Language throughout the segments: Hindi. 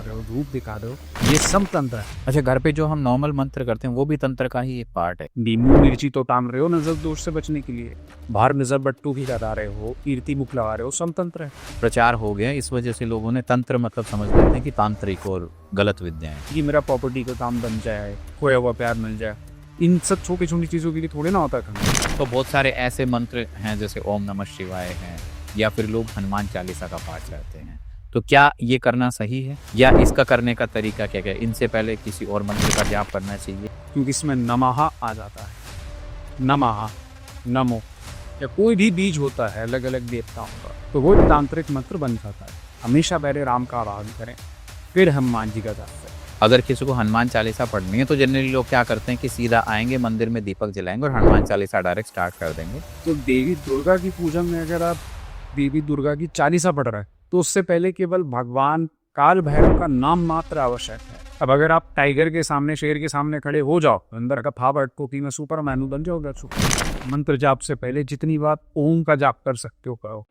रहे हो, रूप दिखा रहे हो, ये सब तंत्र है। अच्छा, घर पे जो हम नॉर्मल मंत्र करते हैं वो भी तंत्र का ही एक पार्ट है। नींबू मिर्ची तो ताम रहे हो नजर दोष से बचने के लिए, बाहर नजर बट्टू भी लगा रहे हो, कीर्ति मुख लगा रहे हो, सब तंत्र है। प्रचार हो गया, इस वजह से लोगों ने तंत्र मतलब समझ लेते हैं कि तांत्रिक और गलत विद्या है। कि मेरा प्रॉपर्टी का काम बन जाए, खोया हुआ प्यार मिल जाए, इन सब छोटी छोटी चीजों के लिए थोड़े ना होता है। तो बहुत सारे ऐसे मंत्र हैं जैसे ओम नमः शिवाय है, या फिर लोग हनुमान चालीसा का पाठ करते हैं। तो क्या ये करना सही है, या इसका करने का तरीका क्या है? इनसे पहले किसी और मंत्र का जाप करना चाहिए? क्योंकि इसमें नमः आ जाता है, नमः, नमो, या कोई भी बीज होता है अलग अलग देवताओं का, तो वो तांत्रिक मंत्र बन जाता है। हमेशा पहले राम का आवाहन करें, फिर हनुमान जी का जाप करें। अगर किसी को हनुमान चालीसा पढ़नी है तो जनरली लोग क्या करते हैं कि सीधा आएंगे, मंदिर में दीपक जलाएंगे और हनुमान चालीसा डायरेक्ट स्टार्ट कर देंगे। तो देवी दुर्गा की पूजा में अगर आप देवी दुर्गा की चालीसा पढ़ रहे हैं तो उससे पहले केवल भगवान काल भैरव का नाम मात्र आवश्यक है। अब अगर आप टाइगर के सामने, शेर के सामने खड़े हो जाओ, अंदर का फावट कोपी में सुपर मैनू बन जाओगे। मंत्र जाप से पहले जितनी बात ओम का जाप कर सकते हो करो।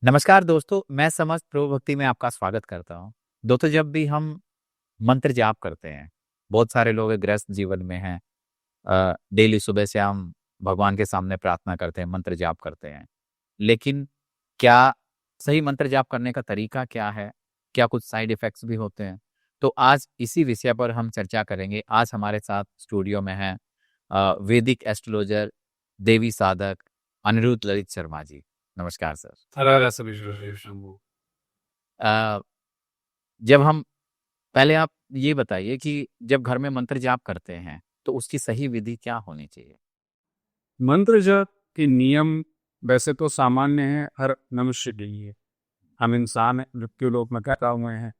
नमस्कार दोस्तों, मैं समस्त प्रो भक्ति में आपका स्वागत करता हूं। दोस्तों, जब भी हम मंत्र जाप करते हैं, बहुत सारे लोग गृहस्थ जीवन में हैं, डेली सुबह से हम भगवान के सामने प्रार्थना करते हैं, मंत्र जाप करते हैं, लेकिन क्या सही मंत्र जाप करने का तरीका क्या है? क्या कुछ साइड इफेक्ट्स भी होते हैं? तो आज इसी विषय पर हम चर्चा करेंगे। आज हमारे साथ स्टूडियो में है वैदिक एस्ट्रोलॉजर, देवी साधक अनिरुद्ध ललित शर्मा जी। नमस्कार सर। अ, जब हम पहले आप ये बताइए कि जब घर में मंत्र जाप करते हैं तो उसकी सही विधि क्या होनी चाहिए? मंत्र जाप के नियम वैसे तो सामान्य है हर मनुष्य के लिए। हम इंसान हैं, मृत्यु लोक में कहता हुए हैं,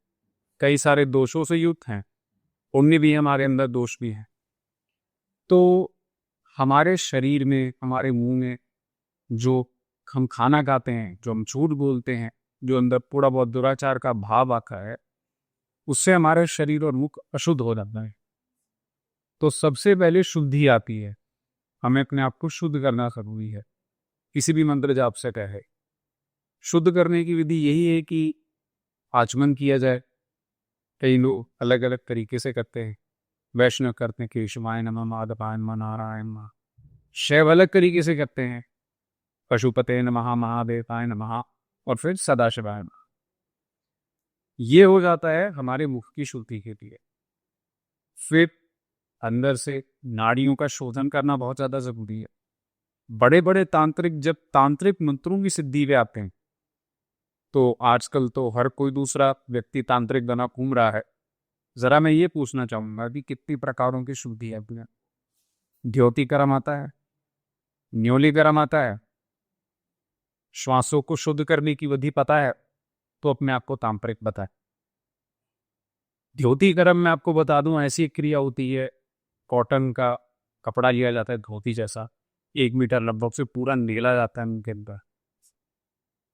कई सारे दोषों से युक्त हैं, पुण्य भी है, हमारे अंदर दोष भी है। तो हमारे शरीर में, हमारे मुंह में जो हम खाना खाते हैं, जो हम झूठ बोलते हैं, जो अंदर थोड़ा बहुत दुराचार का भाव आता है, उससे हमारे शरीर और मुख अशुद्ध हो जाता है। तो सबसे पहले शुद्धि आती है, हमें अपने आप को शुद्ध करना जरूरी है। किसी भी मंत्र जाप से कहे शुद्ध करने की विधि यही है कि आचमन किया जाए। कई लोग अलग अलग तरीके से करते हैं। वैष्णव करते हैं केशवाय नमः, माधवाय नमः, नारायण नमः। शैव अलग तरीके से करते हैं, पशुपते नमः, महादेवाय नमः, और फिर सदाशिवाय नमः। ये हो जाता है हमारे मुख की शुद्धि के लिए। फिर अंदर से नाड़ियों का शोधन करना बहुत ज्यादा जरूरी है। बड़े बड़े तांत्रिक जब तांत्रिक मंत्रों की सिद्धि पे आते हैं, तो आजकल तो हर कोई दूसरा व्यक्ति तांत्रिक बना घूम रहा है। जरा मैं ये पूछना चाहूंगा कि कितनी प्रकारों की शुद्धि है अपने? द्योति कर्म आता है, न्योली कर्म आता है, श्वासों को शुद्ध करने की विधि पता है, तो अपने आप को तांत्रिक बताए। द्योति कर्म में आपको बता दूं, ऐसी एक क्रिया होती है, कॉटन का कपड़ा लिया जाता है धोती जैसा, 1 मीटर लगभग से पूरा निगला जाता है उनके अंदर।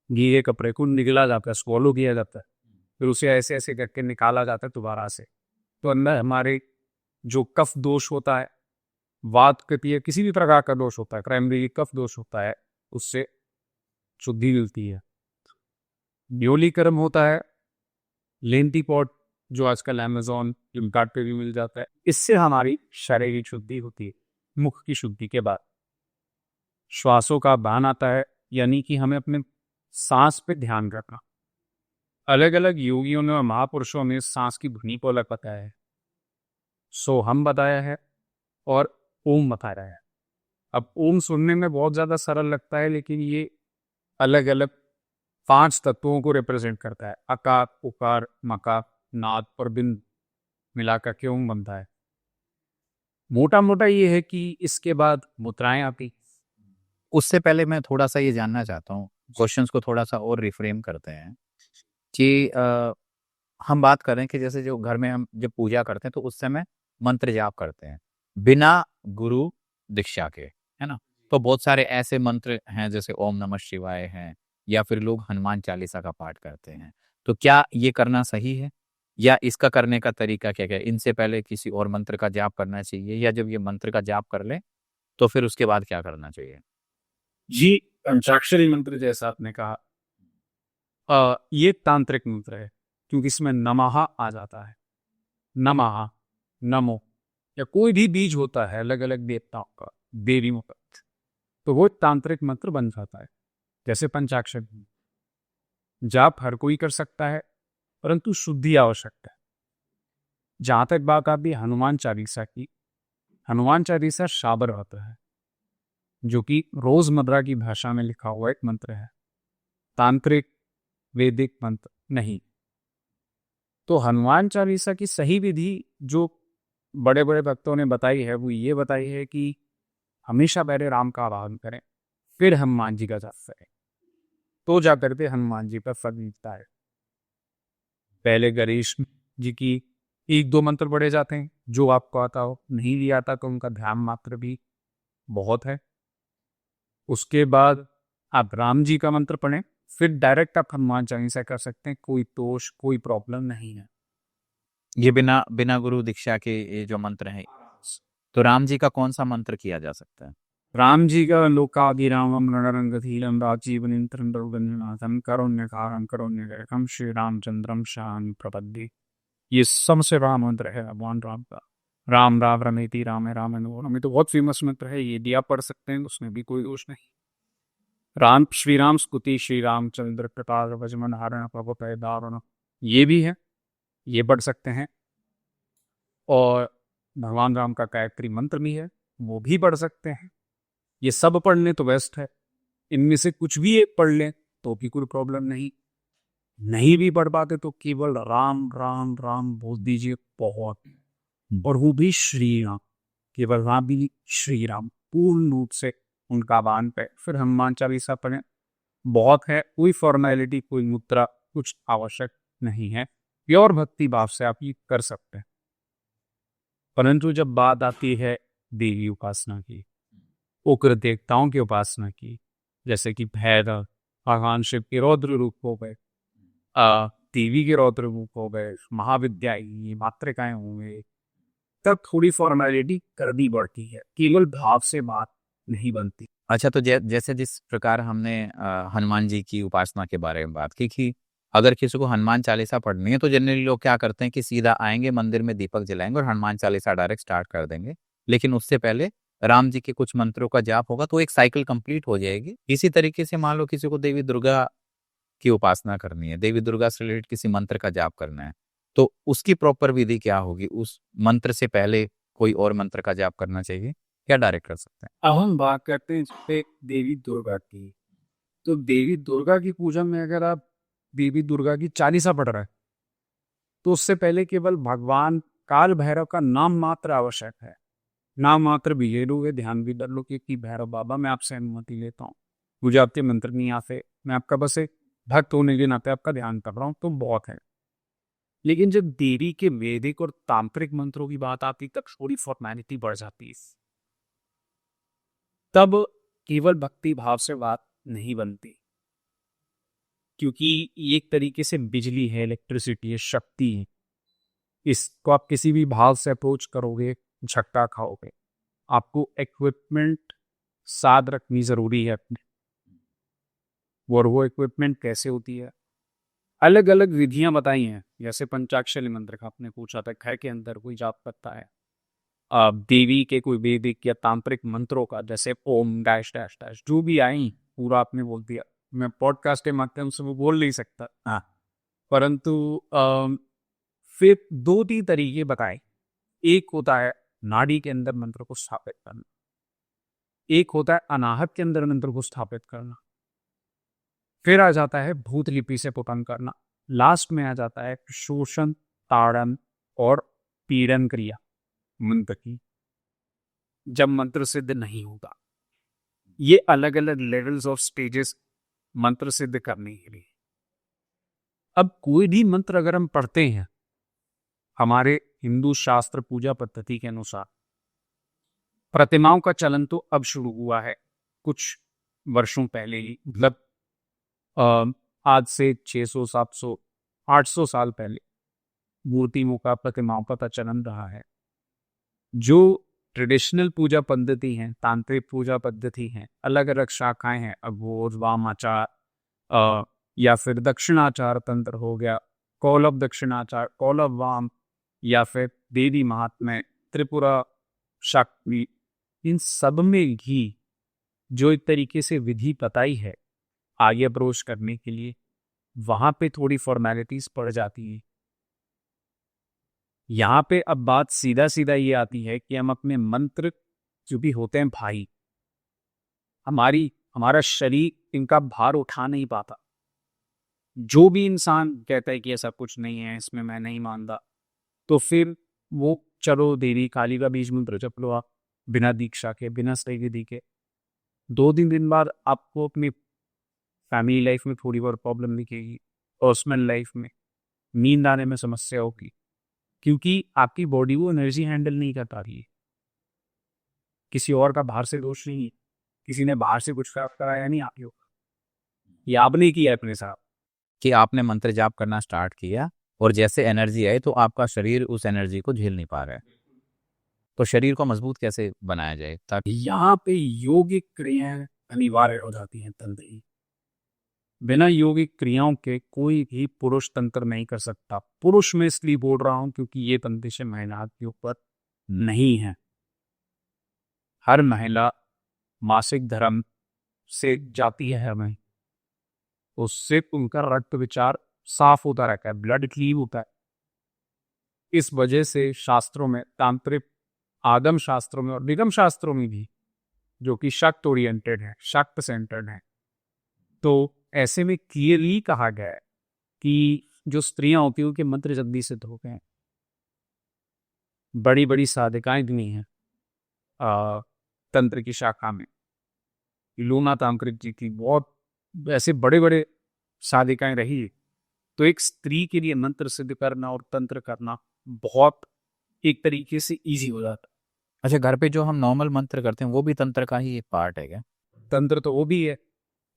गीले कपड़े को निगला जाता है, स्वॉलो किया जाता है, फिर उसे ऐसे ऐसे करके निकाला जाता है दोबारा से। तो अंदर हमारे जो कफ दोष होता है, वात कफीय किसी भी प्रकार का दोष होता है, प्राइमरी कफ दोष होता है, उससे शुद्धि मिलती है। न्योली कर्म होता है, लेंटी पॉट जो आजकल अमेजोन, फ्लिपकार्ट पे भी मिल जाता है, इससे हमारी शारीरिक शुद्धि होती है। मुख की शुद्धि के बाद श्वासों का बान आता है, यानी कि हमें अपने सांस पे ध्यान रखना। अलग अलग योगियों ने और महापुरुषों ने सांस की ध्वनि को अलग बताया है। सोहम बताया है और ओम बताया है। अब ओम सुनने में बहुत ज्यादा सरल लगता है, लेकिन ये अलग अलग 5 तत्वों को रिप्रेजेंट करता है। अकार, उकार, मकार, नाद और बिंद मिलाकर के ओम बनता है। मोटा मोटा ये है कि इसके बाद मुद्राएं आती। उससे पहले मैं थोड़ा सा ये जानना चाहता हूँ, क्वेश्चंस को थोड़ा सा और रिफ्रेम करते हैं कि हम बात करें कि जैसे जो घर में हम जब पूजा करते हैं तो उस समय मंत्र जाप करते हैं बिना गुरु दीक्षा के, है ना? तो बहुत सारे ऐसे मंत्र हैं जैसे ओम नमः शिवाय हैं, या फिर लोग हनुमान चालीसा का पाठ करते हैं। तो क्या ये करना सही है, या इसका करने का तरीका क्या क्या है? इनसे पहले किसी और मंत्र का जाप करना चाहिए, या जब ये मंत्र का जाप कर ले तो फिर उसके बाद क्या करना चाहिए? जी, पंचाक्षरी मंत्र जैसा आपने कहा, ये तांत्रिक मंत्र है क्योंकि इसमें नमः आ जाता है। नमः, नमो या कोई भी बीज होता है अलग अलग देवताओं का, देवियों का, तो वो तांत्रिक मंत्र बन जाता है। जैसे पंचाक्षर जाप हर कोई कर सकता है परंतु शुद्धि आवश्यक है। जहां तक बात आती है हनुमान चालीसा की, हनुमान चालीसा शाबर होता है जो कि रोजमर्रा की भाषा में लिखा हुआ एक मंत्र है, तांत्रिक वैदिक मंत्र नहीं। तो हनुमान चालीसा की सही विधि जो बड़े बड़े भक्तों ने बताई है वो ये बताई है कि हमेशा पहले राम का आवाहन करें फिर हनुमान जी का जाप करें, तो जा करके हनुमान जी पर फल मिलता है। पहले गणेश जी की 1-2 मंत्र पढ़े जाते हैं जो आपको आता हो, नहीं भी आता तो उनका ध्यान मात्र भी बहुत है। उसके बाद आप राम जी का मंत्र पढ़ें, फिर डायरेक्ट आप हनुमान चालीसा कर सकते हैं, कोई दोष कोई प्रॉब्लम नहीं है। ये बिना बिना गुरु दीक्षा के ये जो मंत्र हैं, तो राम जी का कौन सा मंत्र किया जा सकता है? राम जी का लोकाभिरामम रणरंगधीरम राजीवनित्रंदरनाथम करुण्यकारं करुण्यलेखम श्री रामचंद्रम शान प्रपद्ये। ये सबसे बड़ा मंत्र है भगवान राम का। राम राम रमेति रामे राम मनोरमे तो बहुत फेमस मंत्र है, ये भी आप पढ़ सकते हैं, उसमें भी कोई दोष नहीं। राम श्री राम स्तुति श्री रामचंद्र कृपाल वजमन हारण पव दारुण, ये भी है, ये पढ़ सकते हैं। और भगवान राम का गायत्री मंत्र भी है, वो भी पढ़ सकते हैं। ये सब पढ़ लें तो बेस्ट है, इनमें से कुछ भी एक पढ़ लें तो भी कोई प्रॉब्लम नहीं। नहीं भी पढ़ पाते तो केवल राम राम राम बोल दीजिए, बहुत। और वो भी श्री राम, केवल राम भी श्री राम, पूर्ण रूप से उनका बाण पे, फिर हनुमान चालीसा पढ़ें, बहुत है। कोई फॉर्मेलिटी कोई मुद्रा कुछ आवश्यक नहीं है, प्योर भक्ति भाव से आप ये कर सकते हैं। परंतु जब बात आती है देवी उपासना की, उग्र देवताओं की उपासना की, जैसे कि भैरव, भगवान शिव के रौद्र रूप हो गए, देवी के रौद्र रूप हो गए, महाविद्या मातृकाएं होंगे, तब थोड़ी फॉर्मेलिटी करनी पड़ती है, केवल भाव से बात नहीं बनती। अच्छा, तो जैसे जिस प्रकार हमने हनुमान जी की उपासना के बारे में बात की कि अगर किसी को हनुमान चालीसा पढ़नी है तो जनरली लोग क्या करते हैं कि सीधा आएंगे, मंदिर में दीपक जलाएंगे और हनुमान चालीसा डायरेक्ट स्टार्ट कर देंगे। लेकिन उससे पहले राम जी के कुछ मंत्रों का जाप होगा तो एक साइकिल कंप्लीट हो जाएगी। इसी तरीके से मान लो किसी को देवी दुर्गा की उपासना करनी है, देवी दुर्गा से रिलेटेड किसी मंत्र का जाप करना है, तो उसकी प्रॉपर विधि क्या होगी? उस मंत्र से पहले कोई और मंत्र का जाप करना चाहिए, क्या डायरेक्ट कर सकते हैं? अब हम बात करते हैं जिसपे देवी दुर्गा की, तो देवी दुर्गा की पूजा में अगर आप देवी दुर्गा की चालीसा पढ़ रहे हैं तो उससे पहले केवल भगवान काल भैरव का नाम मात्र आवश्यक है। नाम मात्र भी ये लोगे, ध्यान भी डर लो कि भैरव बाबा मैं आपसे अनुमति लेता हूँ, मुझे आपके मंत्र नहीं आते, मैं आपका बस एक भक्त होने के नाते आपका ध्यान कर रहा हूँ, तो बहुत है। लेकिन जब देवी के वैदिक और तांत्रिक मंत्रों की बात आती तब थोड़ी फॉर्मेलिटी बढ़ जाती है, तब केवल भक्ति भाव से बात नहीं बनती, क्योंकि ये एक तरीके से बिजली है, इलेक्ट्रिसिटी है, शक्ति है। इसको आप किसी भी भाव से अप्रोच करोगे झटका खाओगे। आपको इक्विपमेंट साथ रखनी जरूरी है अपने, और वो इक्विपमेंट कैसे होती है, अलग अलग विधियां बताई हैं। जैसे पंचाक्षरी मंत्र का आपने पूछा था, घर के अंदर कोई जाप करता है, देवी के कोई वैदिक या तांत्रिक मंत्रों का, जैसे ओम डैश डैश डैश जो भी आई पूरा आपने बोल दिया, मैं पॉडकास्ट के माध्यम से वो बोल नहीं सकता। हाँ। परंतु फिर 2-3 तरीके बताए। एक होता है नाड़ी के अंदर मंत्र को स्थापित करना, एक होता है अनाहत के अंदर मंत्र को स्थापित करना, फिर आ जाता है भूत लिपि से पुटन करना, लास्ट में आ जाता है शोषण, ताड़न और पीड़न क्रिया मंत्र की, जब मंत्र सिद्ध नहीं होगा। ये अलग अलग लेवल्स ऑफ स्टेजेस मंत्र सिद्ध करने के लिए। अब कोई भी मंत्र अगर हम पढ़ते हैं हमारे हिंदू शास्त्र पूजा पद्धति के अनुसार, प्रतिमाओं का चलन तो अब शुरू हुआ है कुछ वर्षों पहले ही, मतलब आज से 600 700 800 साल पहले मूर्तियों का प्रतिमाओं का चलन रहा है। जो ट्रेडिशनल पूजा पद्धति हैं, तांत्रिक पूजा पद्धति हैं, अलग अलग शाखाएं हैं, अघोर वाम आचार, या फिर दक्षिणाचार तंत्र हो गया, कौलव दक्षिणाचार, कौलव वाम, या फिर देवी महात्म्य, त्रिपुरा शक्ति, इन सब में भी जो एक तरीके से विधि बताई है आगे अप्रोच करने के लिए, वहां पे थोड़ी फॉर्मेलिटीज पड़ जाती हैं। यहाँ पे अब बात सीधा सीधा ये आती है कि हम अपने मंत्र जो भी होते हैं भाई, हमारा शरीर इनका भार उठा नहीं पाता। जो भी इंसान कहता है कि ऐसा कुछ नहीं है, इसमें मैं नहीं मानता, तो फिर वो चलो देवी काली का बीज मंत्र जप लो आप, बिना दीक्षा के, बिना सही विधि के। 2-3 दिन बाद आपको अपनी फैमिली लाइफ में थोड़ी बहुत प्रॉब्लम दिखेगी, पर्सनल लाइफ में नींद आने में समस्या होगी, क्योंकि आपकी बॉडी वो एनर्जी हैंडल नहीं कर पा रही है। किसी और का बाहर से दोष नहीं है, किसी ने बाहर से कुछ खराब कराया नहीं आपके ऊपर, ये आपने किया अपने साथ। कि आपने मंत्र जाप करना स्टार्ट किया और जैसे एनर्जी आई तो आपका शरीर उस एनर्जी को झेल नहीं पा रहा है, तो शरीर को मजबूत कैसे बनाया जाए ताकि यहाँ पे योगिक क्रियाएं अनिवार्य हो जाती हैं तंत्र की। बिना योगिक क्रियाओं के कोई भी पुरुष तंत्र नहीं कर सकता। पुरुष में इसलिए बोल रहा हूं क्योंकि ये बंदिशें महिला के ऊपर नहीं है। हर महिला मासिक धर्म से जाती है हमें, उससे उनका रक्त विचार साफ होता रहता है, ब्लड क्लीव होता है। इस वजह से शास्त्रों में, तांत्रिक आगम शास्त्रों में और निगम शास्त्रों में भी, जो कि शक्त ओरिएंटेड है, शक्त सेंटर्ड है, तो ऐसे में क्लियरली कहा गया है कि जो स्त्रियां होती हैं उनके मंत्र जल्दी सिद्ध हो गए हैं। बड़ी बड़ी साधिकाएं भी हैं तंत्र की शाखा में। लूना तांत्रिक जी की बहुत ऐसे बड़े बड़े साधिकाएं रही। तो एक स्त्री के लिए मंत्र सिद्ध करना और तंत्र करना बहुत एक तरीके से इजी हो जाता है। अच्छा, घर पे जो हम नॉर्मल मंत्र करते हैं वो भी तंत्र का ही एक पार्ट है क्या? तंत्र तो वो भी है।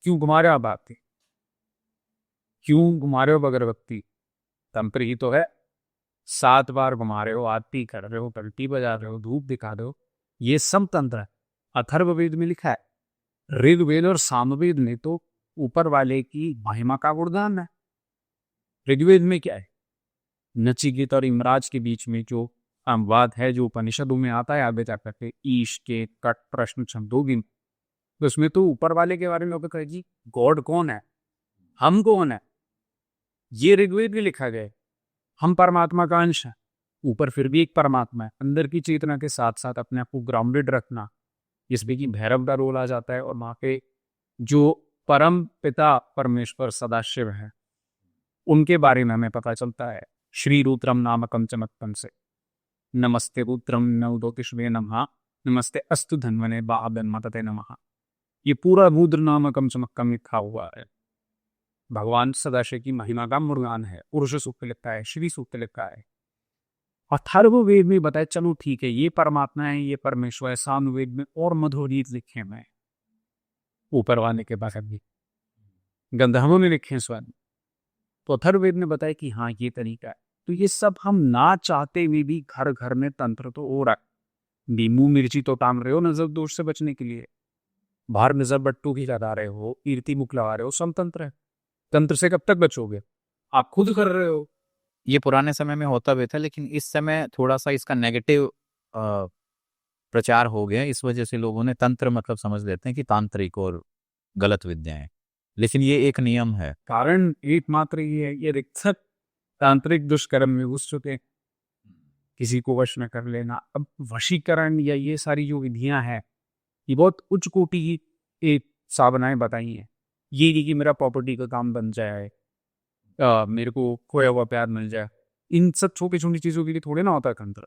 क्यों घुमा रहे हो आप आरती, क्यों घुमा रहे हो अगरबत्ती, तंत्र ही तो है। 7 बार घुमा रहे हो, आरती कर रहे हो, घंटी बजा रहे हो, धूप दिखा रहे हो, ये सब तंत्र है। अथर्ववेद में लिखा है। ऋग्वेद और सामवेद में तो ऊपर वाले की महिमा का गुणगान है। ऋग्वेद में क्या है, नचिकेता और इमराज के बीच में जो संवाद है, जो उपनिषदों में आता है आगे जाकर के, ईश के कट प्रश्न छंदोगी, तो उसमें तो ऊपर वाले के बारे में लोग कहे जी गॉड कौन है, हम कौन है, ये ऋग्वेद में लिखा गया है। हम परमात्मा का अंश है, ऊपर फिर भी एक परमात्मा है। अंदर की चेतना के साथ साथ अपने आप को ग्राउंडेड रखना, जिसमें कि भैरव का रोल आ जाता है, और वहां के जो परम पिता परमेश्वर सदाशिव है उनके बारे में हमें पता चलता है। श्री रुद्रम नामकम चमत्तम से, नमस्ते रुद्रम नवदोतिष्वे नमः, नमस्ते अस्तु धन्वने बाबन्मतते नमः, ये पूरा रुद्र नामकम चमक्कम लिखा हुआ है। भगवान सदाशिव की महिमा का मुर्गान है। पुरुष सूक्त लिखा है, श्री सूक्त लिखा है। अथर्ववेद में बताए, चलो ठीक है ये परमात्मा है, ये परमेश्वर है। सामवेद में और मधुरीत लिखे हुए हैं, ऊपर वाले के बाद भी गंधर्वों ने लिखे स्वयं। तो अथर्ववेद ने बताया कि हाँ ये तरीका है। तो ये सब हम ना चाहते हुए भी घर घर में तंत्र तो हो रहा है। नींबू मिर्ची तो टांग रहे हो नजर दोष से बचने के लिए, बाहर नजर बट्टू भी लगा रहे हो, कीर्ति मुख लगा रहे हो, सब तंत्र है। तंत्र से कब तक बचोगे, आप खुद कर रहे हो। ये पुराने समय में होता भी था, लेकिन इस समय थोड़ा सा इसका नेगेटिव प्रचार हो गया। इस वजह से लोगों ने तंत्र मतलब समझ लेते हैं कि तांत्रिक और गलत विद्याएं, लेकिन ये एक नियम है। कारण एकमात्र ये है, ये रिक्थक तांत्रिक दुष्कर्म में घुस चुके हैं, किसी को वश में कर लेना। अब वशीकरण या ये सारी जो विधियां हैं, ये बहुत उच्च कोटि की एक साधनाएं बताई हैं। ये नहीं कि मेरा प्रॉपर्टी का काम बन जाए, मेरे को खोया हुआ प्यार मिल जाए, इन सब छोटी छोटी चीजों के लिए थोड़े ना होता है तंत्र।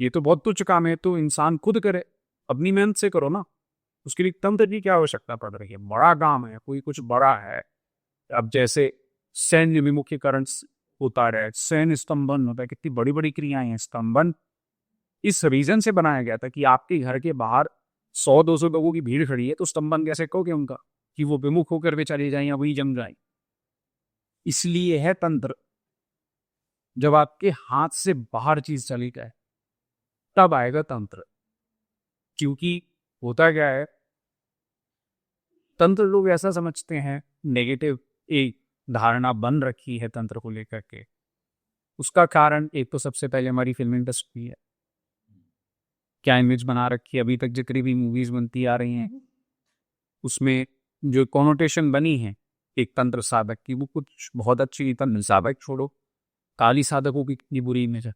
ये तो बहुत तुच्छ काम है, तो इंसान खुद करे, अपनी मेहनत से करो ना। उसके लिए तंत्र की क्या आवश्यकता पड़ रही है, बड़ा काम है, कोई कुछ बड़ा है। अब जैसे सैन्य विमुखीकरण होता है, सैन्य स्तंभन होता है, कितनी बड़ी बड़ी क्रियाएं हैं। स्तंभन इस रीजन से बनाया गया था कि आपके घर के बाहर 100-200 लोगों की भीड़ खड़ी है, तो स्तंभन कैसे कहोगे उनका कि वो विमुख होकर वे चले जाएं या वही जम जाए। इसलिए है तंत्र। जब आपके हाथ से बाहर चीज चली जाए तब आएगा तंत्र। क्योंकि होता क्या है, तंत्र लोग ऐसा समझते हैं नेगेटिव एक धारणा बन रखी है तंत्र को लेकर के, उसका कारण एक तो सबसे पहले हमारी फिल्म इंडस्ट्री है। क्या इमेज बना रखी है, अभी तक जितनी भी मूवीज बनती आ रही हैं उसमें जो कॉनोटेशन बनी है एक तंत्र साधक की, वो कुछ बहुत अच्छी। तंत्र साधक छोड़ो, काली साधकों की कितनी बुरी इमेज है।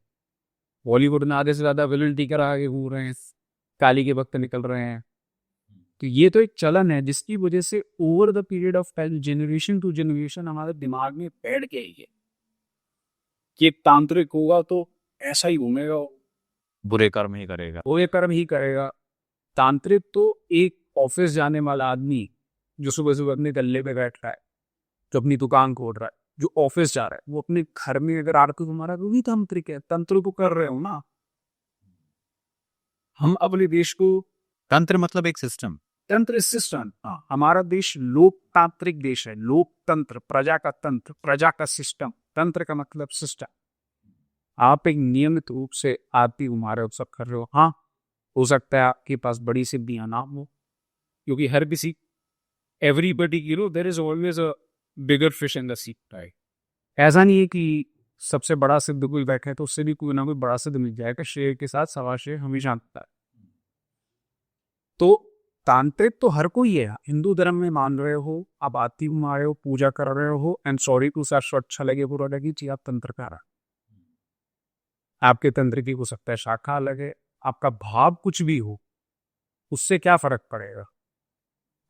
बॉलीवुड में आधे से ज्यादा विलन टीकर आगे घूम रहे हैं, काली के वक्त निकल रहे हैं। तो ये तो एक चलन है जिसकी वजह से over the period of time, generation to generation, हमारे दिमाग में बैठ गई है कि एक तांत्रिक होगा तो ऐसा ही घूमेगा, बुरे कर्म ही करेगा। वो ये कर्म ही करेगा। तांत्रिक तो एक ऑफिस जाने वाला आदमी जो सुबह सुबह अपने गल्ले पे बैठ रहा है, जो अपनी दुकान खोल रहा है, जो ऑफिस जा रहा है, वो अपने घर में अगर आरती घुमा रहा है वो भी तांत्रिक है। तंत्र तो कर रहे हो ना। हम अपने देश को तंत्र मतलब एक सिस्टम। तंत्र सिस्टम, हमारा देश लोकतांत्रिक देश है। लोकतंत्र, प्रजा का तंत्र, प्रजा का सिस्टम। तंत्र का मतलब सिस्टम। आप एक नियमित रूप से आरती घुमा रहे हो, सब कर रहे हो, हाँ हो सकता है आपके पास बड़ी सिद्धियां ना हो, क्योंकि हर किसी, everybody, you know, there is always a bigger fish in the sea, right. ऐसा नहीं है कि सबसे बड़ा सिद्ध कोई बैठा है तो उससे भी कोई ना कोई बड़ा सिद्ध मिल जाएगा। शेर के साथ सवा शेर हमेशा आता है। तो तांत्रिक तो हर कोई है। हिंदू धर्म में मान रहे हो, आप आरती घुमा रहे हो, पूजा कर रहे हो, एंड सॉरी टू सर, अच्छा लगे बुरा लगे जी, आप तंत्रकार हैं। आपके तंत्र की हो सकता है शाखा अलग है, आपका भाव कुछ भी हो, उससे क्या फर्क पड़ेगा।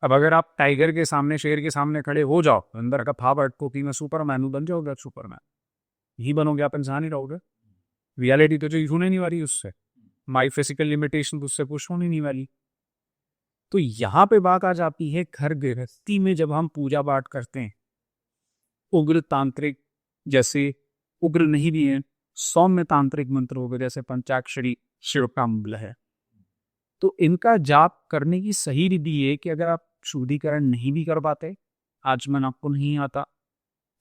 अब अगर आप टाइगर के सामने, शेर के सामने खड़े हो जाओ, अंदर का भाव अटको कि मैं सुपरमैन हूं, बन जाओगे सुपरमैन, यही बनोगे, आप इंसान ही रहोगे। रियलिटी तो जो होने नहीं वाली उससे, माई फिजिकल लिमिटेशन उससे पुश होने नहीं वाली। तो यहाँ पे बात आ जाती है घर गृहस्थी में, जब हम पूजा पाठ करते हैं, उग्र तांत्रिक, जैसे उग्र नहीं भी है, सौम्य तांत्रिक मंत्र हो गए, जैसे पंचाक्षरी शिव का मूल है, तो इनका जाप करने की सही विधि है कि अगर आप शुद्धिकरण नहीं भी कर पाते, आचमन आपको नहीं आता,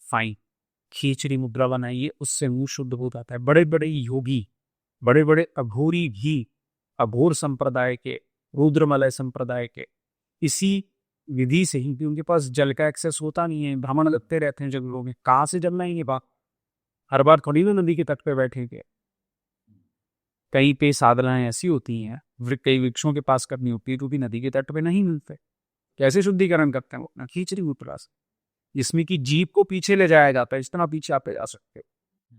फाइन, खींचड़ी मुद्रा बनाइए, उससे मुंह शुद्ध हो जाता है। बड़े बड़े योगी, बड़े बड़े अघोरी भी, अघोर संप्रदाय के, रुद्रमलय संप्रदाय के, इसी विधि से ही, उनके पास जल का एक्सेस होता नहीं है, भ्रमण करते रहते हैं जंगलों में, कहाँ से जल लाएंगे बात। हर बार थोड़ी ना नदी के तट पे बैठेंगे। कहीं पे साधनाएं ऐसी होती हैं, कई वृक्षों के पास करनी होती है, तो भी नदी के तट पे नहीं मिलते। कैसे शुद्धिकरण करते हैं वो अपना? खींचड़ी मुद्रा से, जिसमें कि जीभ को पीछे ले जाया जाता है, इतना पीछे आप ले जा सकते हो।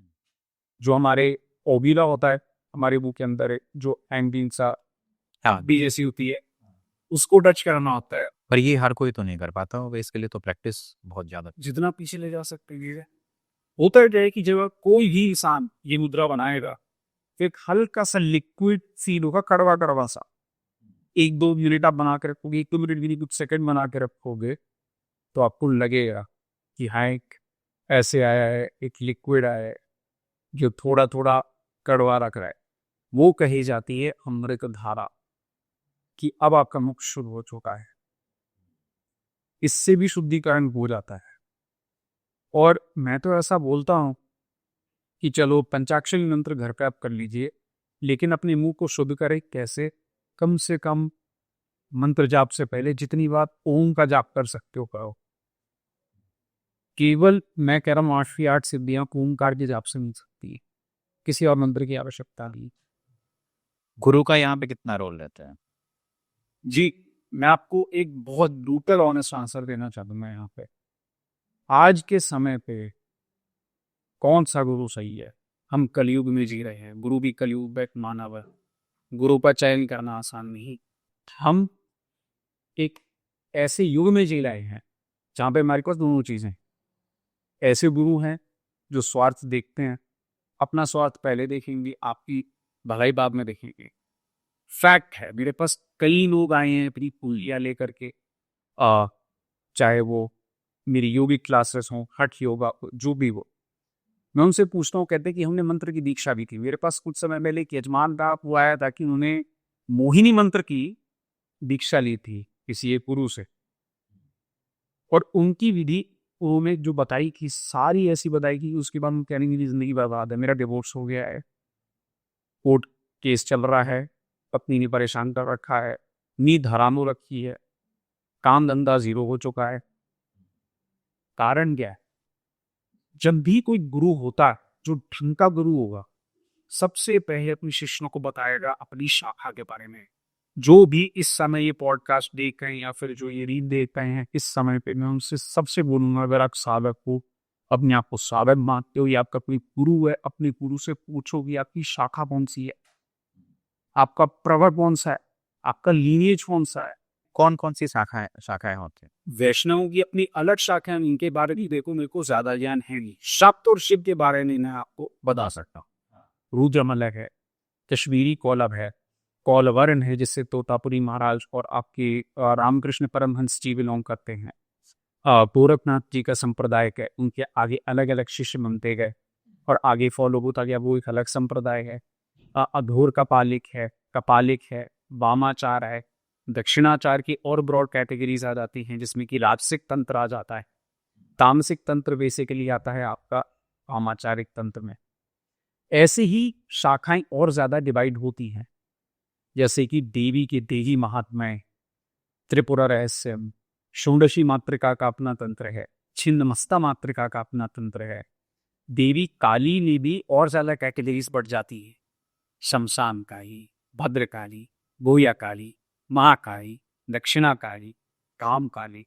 जो हमारे ओबिला होता है हमारे मुंह के अंदर, जो एंगीन सा भी जैसी होती है, उसको टच करना होता है। पर ये हर कोई तो नहीं कर पाता होगा, इसके लिए तो प्रैक्टिस बहुत ज्यादा। जितना पीछे ले जा सकते हैं। होता है कि जब कोई भी इंसान ये मुद्रा बनाएगा, एक हल्का सा लिक्विड फील होगा, कड़वा कड़वा सा। 1-2 मिनट आप बना के रखोगे, 1-2 मिनट भी नहीं, कुछ सेकंड बना के रखोगे, तो आपको लगेगा कि हाँ, एक ऐसे आया है, एक लिक्विड आया है जो थोड़ा थोड़ा कड़वा रख रहा है। वो कही जाती है अमृत धारा, कि अब आपका मुख शुद्ध हो चुका है। इससे भी शुद्धिकरण हो जाता है। और मैं तो ऐसा बोलता हूं कि चलो पंचाक्षरी मंत्र घर का आप कर लीजिए, लेकिन अपने मुंह को शुद्ध करें। कैसे? कम से कम मंत्र जाप से पहले जितनी बार ओम का जाप कर सकते हो करो। केवल मैं कह रहा हूँ 8 सिद्धियां ओमकार के जाप से मिल सकती है, किसी और मंत्र की आवश्यकता नहीं। गुरु का यहाँ पे कितना रोल रहता है? जी, मैं आपको एक बहुत ब्रूटल ऑनेस्ट आंसर देना चाहता हूँ। मैं यहाँ पे आज के समय पे कौन सा गुरु सही है? हम कलयुग में जी रहे हैं, गुरु भी कलयुग में एक मानव है, गुरु का चयन करना आसान नहीं। हम एक ऐसे युग में जी रहे हैं जहाँ पे हमारे पास दोनों चीजें, ऐसे गुरु हैं जो स्वार्थ देखते हैं, अपना स्वार्थ पहले देखेंगे, आपकी भलाई बाद में देखेंगे। फैक्ट है, मेरे पास कई लोग आए हैं अपनी पुलिया लेकर के, चाहे वो मेरी योगिक क्लासेस हों, हठ योगा, जो भी हो, मैं उनसे पूछता हूँ, कहते हैं कि हमने मंत्र की दीक्षा भी थी। मेरे पास कुछ समय पहले एक यजमान का वो आया था कि उन्होंने मोहिनी मंत्र की दीक्षा ली थी किसी एक गुरु से, और उनकी विधि उन्होंने जो बताई कि सारी ऐसी बताई कि उसके बाद हम कहने की जिंदगी बर्बाद है, मेरा डिवोर्स हो गया है, कोर्ट केस चल रहा है, पत्नी ने परेशान कर रखा है, नींद हराम हो रखी है, काम धंधा जीरो हो चुका है, कारण क्या है? जब भी कोई गुरु होता है, जो ढंग का गुरु होगा, सबसे पहले अपने शिष्यों को बताएगा अपनी शाखा के बारे में। जो भी इस समय ये पॉडकास्ट देख रहे हैं या फिर जो ये रील देख रहे हैं इस समय पे, मैं उनसे सबसे बोलूंगा, अगर आप साधक हो, अपने आप को साधक मानते हो या आपका कोई गुरु है, अपने गुरु से पूछो कि आपकी शाखा कौन सी है, आपका प्रवर कौन सा है, आपका लीनिएज कौन सा है। कौन कौन सी शाखाएं शाखाएं होती हैं? वैष्णव की अपनी अलग शाखा है, इनके बारे में देखो मेरे को ज्यादा ज्ञान है नहीं। शब्द और शिव के बारे में मैं आपको बता सकता हूँ। रुद्रमलक है, कश्मीरी कौलभ है, कौलवर्ण है जिससे तोतापुरी महाराज और आपके रामकृष्ण परमहंस जी बिलोंग करते हैं। गोरखनाथ जी का संप्रदाय है, उनके आगे अलग अलग शिष्य बनते गए और आगे फॉलो होता गया, वो एक अलग संप्रदाय है। अघोर कपालिक है, वामाचार है, दक्षिणाचार की और ब्रॉड कैटेगरीज आ जाती हैं जिसमें कि राजसिक तंत्र आ जाता है। तामसिक तंत्र बेसिकली आता है आपका वामाचारिक तंत्र में। ऐसे ही शाखाएं और ज्यादा डिवाइड होती हैं, जैसे कि देवी के देही महात्म्य, त्रिपुरा रहस्यम, षोडशी मातृका का अपना तंत्र है, छिन्नमस्ता मातृका का अपना तंत्र है। देवी काली में भी और ज्यादा कैटेगरीज बढ़ जाती है, शमशान काली, भद्रकाली, बोया काली, महाकाली, दक्षिणा काली, काम काली।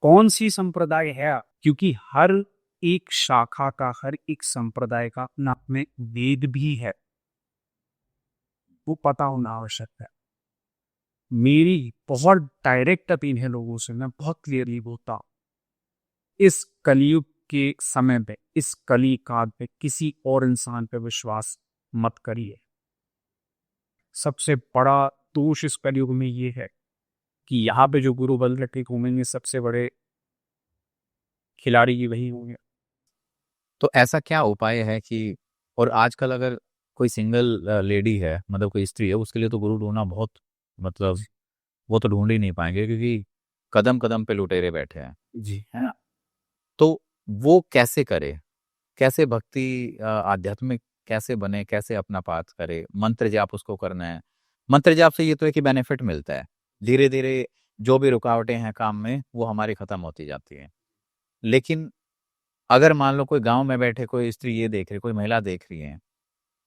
कौन सी संप्रदाय है? क्योंकि हर एक शाखा का, हर एक संप्रदाय का अपना में वेद भी है, वो पता होना आवश्यक है। मेरी बहुत डायरेक्ट अपील है लोगों से, मैं बहुत क्लियरली बोलता हूं, इस कलयुग के समय पे, इस कली काल पे किसी और इंसान पे विश्वास मत करिए। सबसे बड़ा दोष इस कलयुग में ये है कि यहाँ पे जो गुरु बल रखे घूमेंगे, सबसे बड़े खिलाड़ी ही वही होंगे। तो ऐसा क्या उपाय है कि, और आजकल अगर कोई सिंगल लेडी है, मतलब कोई स्त्री है, उसके लिए तो गुरु ढूंढना बहुत, मतलब वो तो ढूंढ ही नहीं पाएंगे क्योंकि कदम कदम पे लुटेरे बैठे हैं। जी है ना। तो वो कैसे करे, कैसे भक्ति आध्यात्मिक कैसे बने, कैसे अपना पाठ करे? मंत्र जाप उसको करना है, मंत्र जाप से ये तो है कि बेनिफिट मिलता है, धीरे धीरे जो भी रुकावटें हैं काम में वो हमारी खत्म होती जाती हैं। लेकिन अगर मान लो कोई गांव में बैठे कोई स्त्री ये देख रही, कोई महिला देख रही है,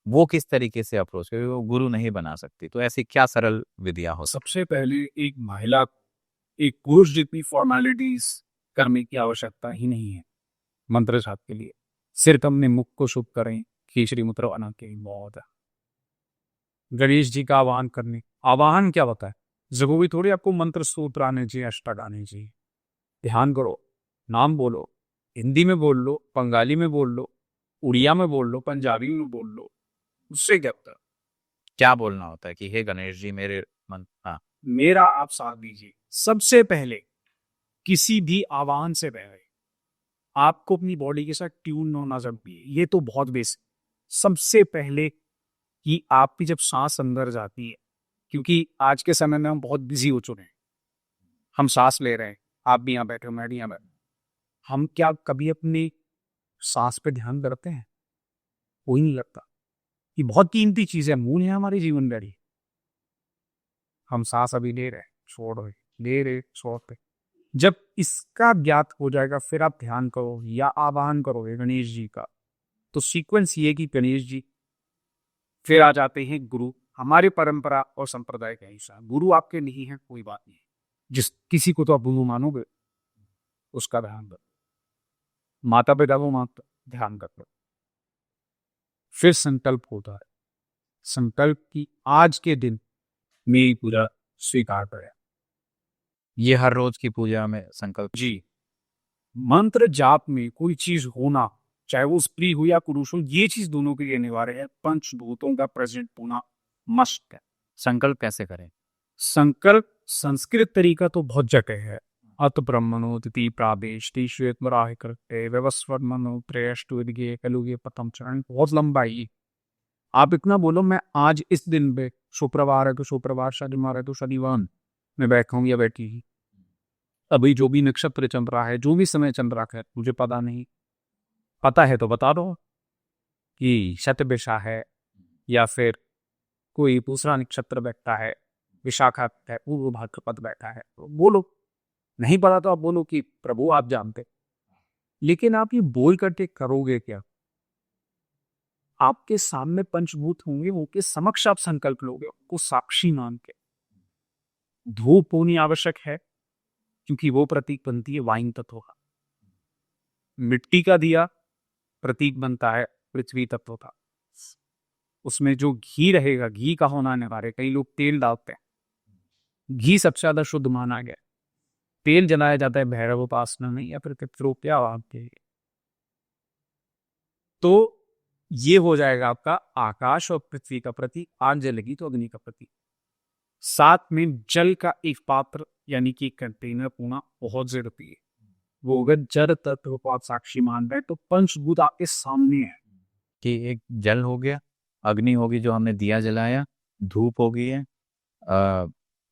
वो किस तरीके से अप्रोच करे? वो गुरु नहीं बना सकती, तो ऐसी क्या सरल विधियां हो? सबसे पहले एक महिला एक पुरुष जितनी फॉर्मेलिटीज करने की आवश्यकता ही नहीं है मंत्र जाप के लिए। सिर्फ अपने मुख को शुभ करें, केसरी मुद्रा बना के बहुत है। गणेश जी का आवाहन करने, आवाहन क्या होता है? जरूरी थोड़ी आपको मंत्र सूत्र आने चाहिए, अष्टक आने चाहिए। ध्यान करो, नाम बोलो, हिंदी में बोल लो, बंगाली में बोल लो, उड़िया में बोल लो, पंजाबी में बोल लो, उससे क्या होता है? क्या बोलना होता है कि हे गणेश जी मेरे मन, हाँ, मेरा आप साथ दीजिए। सबसे पहले किसी भी आवाहन से पहले आपको अपनी बॉडी के साथ ट्यून होना जरूरी है। ये तो बहुत बेसिक। सबसे पहले कि आपकी जब सांस अंदर जाती है, क्योंकि आज के समय में हम बहुत बिजी हो चुके हैं, हम सांस ले रहे हैं, आप भी यहाँ बैठे हो, मैं भी यहाँ बैठे, हम क्या कभी अपनी सांस पे ध्यान करते हैं? कोई नहीं लगता। ये बहुत कीमती चीज है, मूल है हमारी जीवन बैरी। हम सांस अभी ले रहे हैं, छोड़ रहे, ले रहे, छोड़ रहे। जब इसका ज्ञात हो जाएगा फिर आप ध्यान करो या आवाहन करोगे गणेश जी का, तो सीक्वेंस ये कि गणेश जी, फिर आ जाते हैं गुरु। हमारी परंपरा और संप्रदाय के हिसाब गुरु आपके नहीं है, कोई बात नहीं। जिस किसी को तो आप गुरु मानोगे उसका ध्यान करो, माता पिता को माता ध्यान कर लो। फिर संकल्प होता है, संकल्प की आज के दिन मेरी पूजा स्वीकार करें। ये हर रोज की पूजा में संकल्प? जी, मंत्र जाप में कोई चीज होना, चाहे वो स्त्री हो या पुरुष हो, ये चीज दोनों के लिए अनिवार्य है। पंचभूतों का प्रेजेंट होना मस्ट है। संकल्प कैसे करें? संकल्प संस्कृत तरीका तो बहुत जगह है। अत ब्रह्मणो तिथि प्रादेश श्वेतमराह करते व्यवस्वर मनो त्रेष्टु दिगे कलुगे पतम चरण, बहुत लंबा है ये। आप इतना बोलो, मैं आज इस दिन पे, शुक्रवार है तो शुक्रवार, शनिवार है तो शनिवार में बैठा हूँ या बैठी ही, अभी जो भी नक्षत्र चल रहा है, जो भी समय चल रहा है, मुझे पता नहीं, पता है तो बता दो कि शतभिषा है या फिर कोई दूसरा नक्षत्र बैठता है, विशाखा है, पूर्व भाद्रपद बैठा है, तो बोलो। नहीं पता तो आप बोलो कि प्रभु आप जानते, लेकिन आप ये बोल करके करोगे क्या? आपके सामने पंचभूत होंगे, उनके समक्ष आप संकल्प लोगे, उनको साक्षी मान के। धूप होनी आवश्यक है, क्योंकि वो प्रतीक बनती है वायु तत्व का। मिट्टी का दिया प्रतीक बनता है पृथ्वी तत्व का। उसमें जो घी रहेगा, घी का होना अनिवार्य। कई लोग तेल डालते हैं, घी सबसे ज्यादा शुद्ध माना गया। तेल जलाया जाता है भैरव उपासना में या फिर पितरों आपके लिए। तो ये हो जाएगा आपका आकाश और पृथ्वी का प्रतीक। आग जलेगी तो अग्नि का प्रतीक। साथ में जल का एक पात्र यानी कि कंटेनर होना बहुत जरूरी है। वो अगर जल तत्व को आप साक्षी मान रहे तो पंचभूत आपके सामने है। कि एक जल हो गया, अग्नि होगी जो हमने दिया जलाया, धूप हो गई है,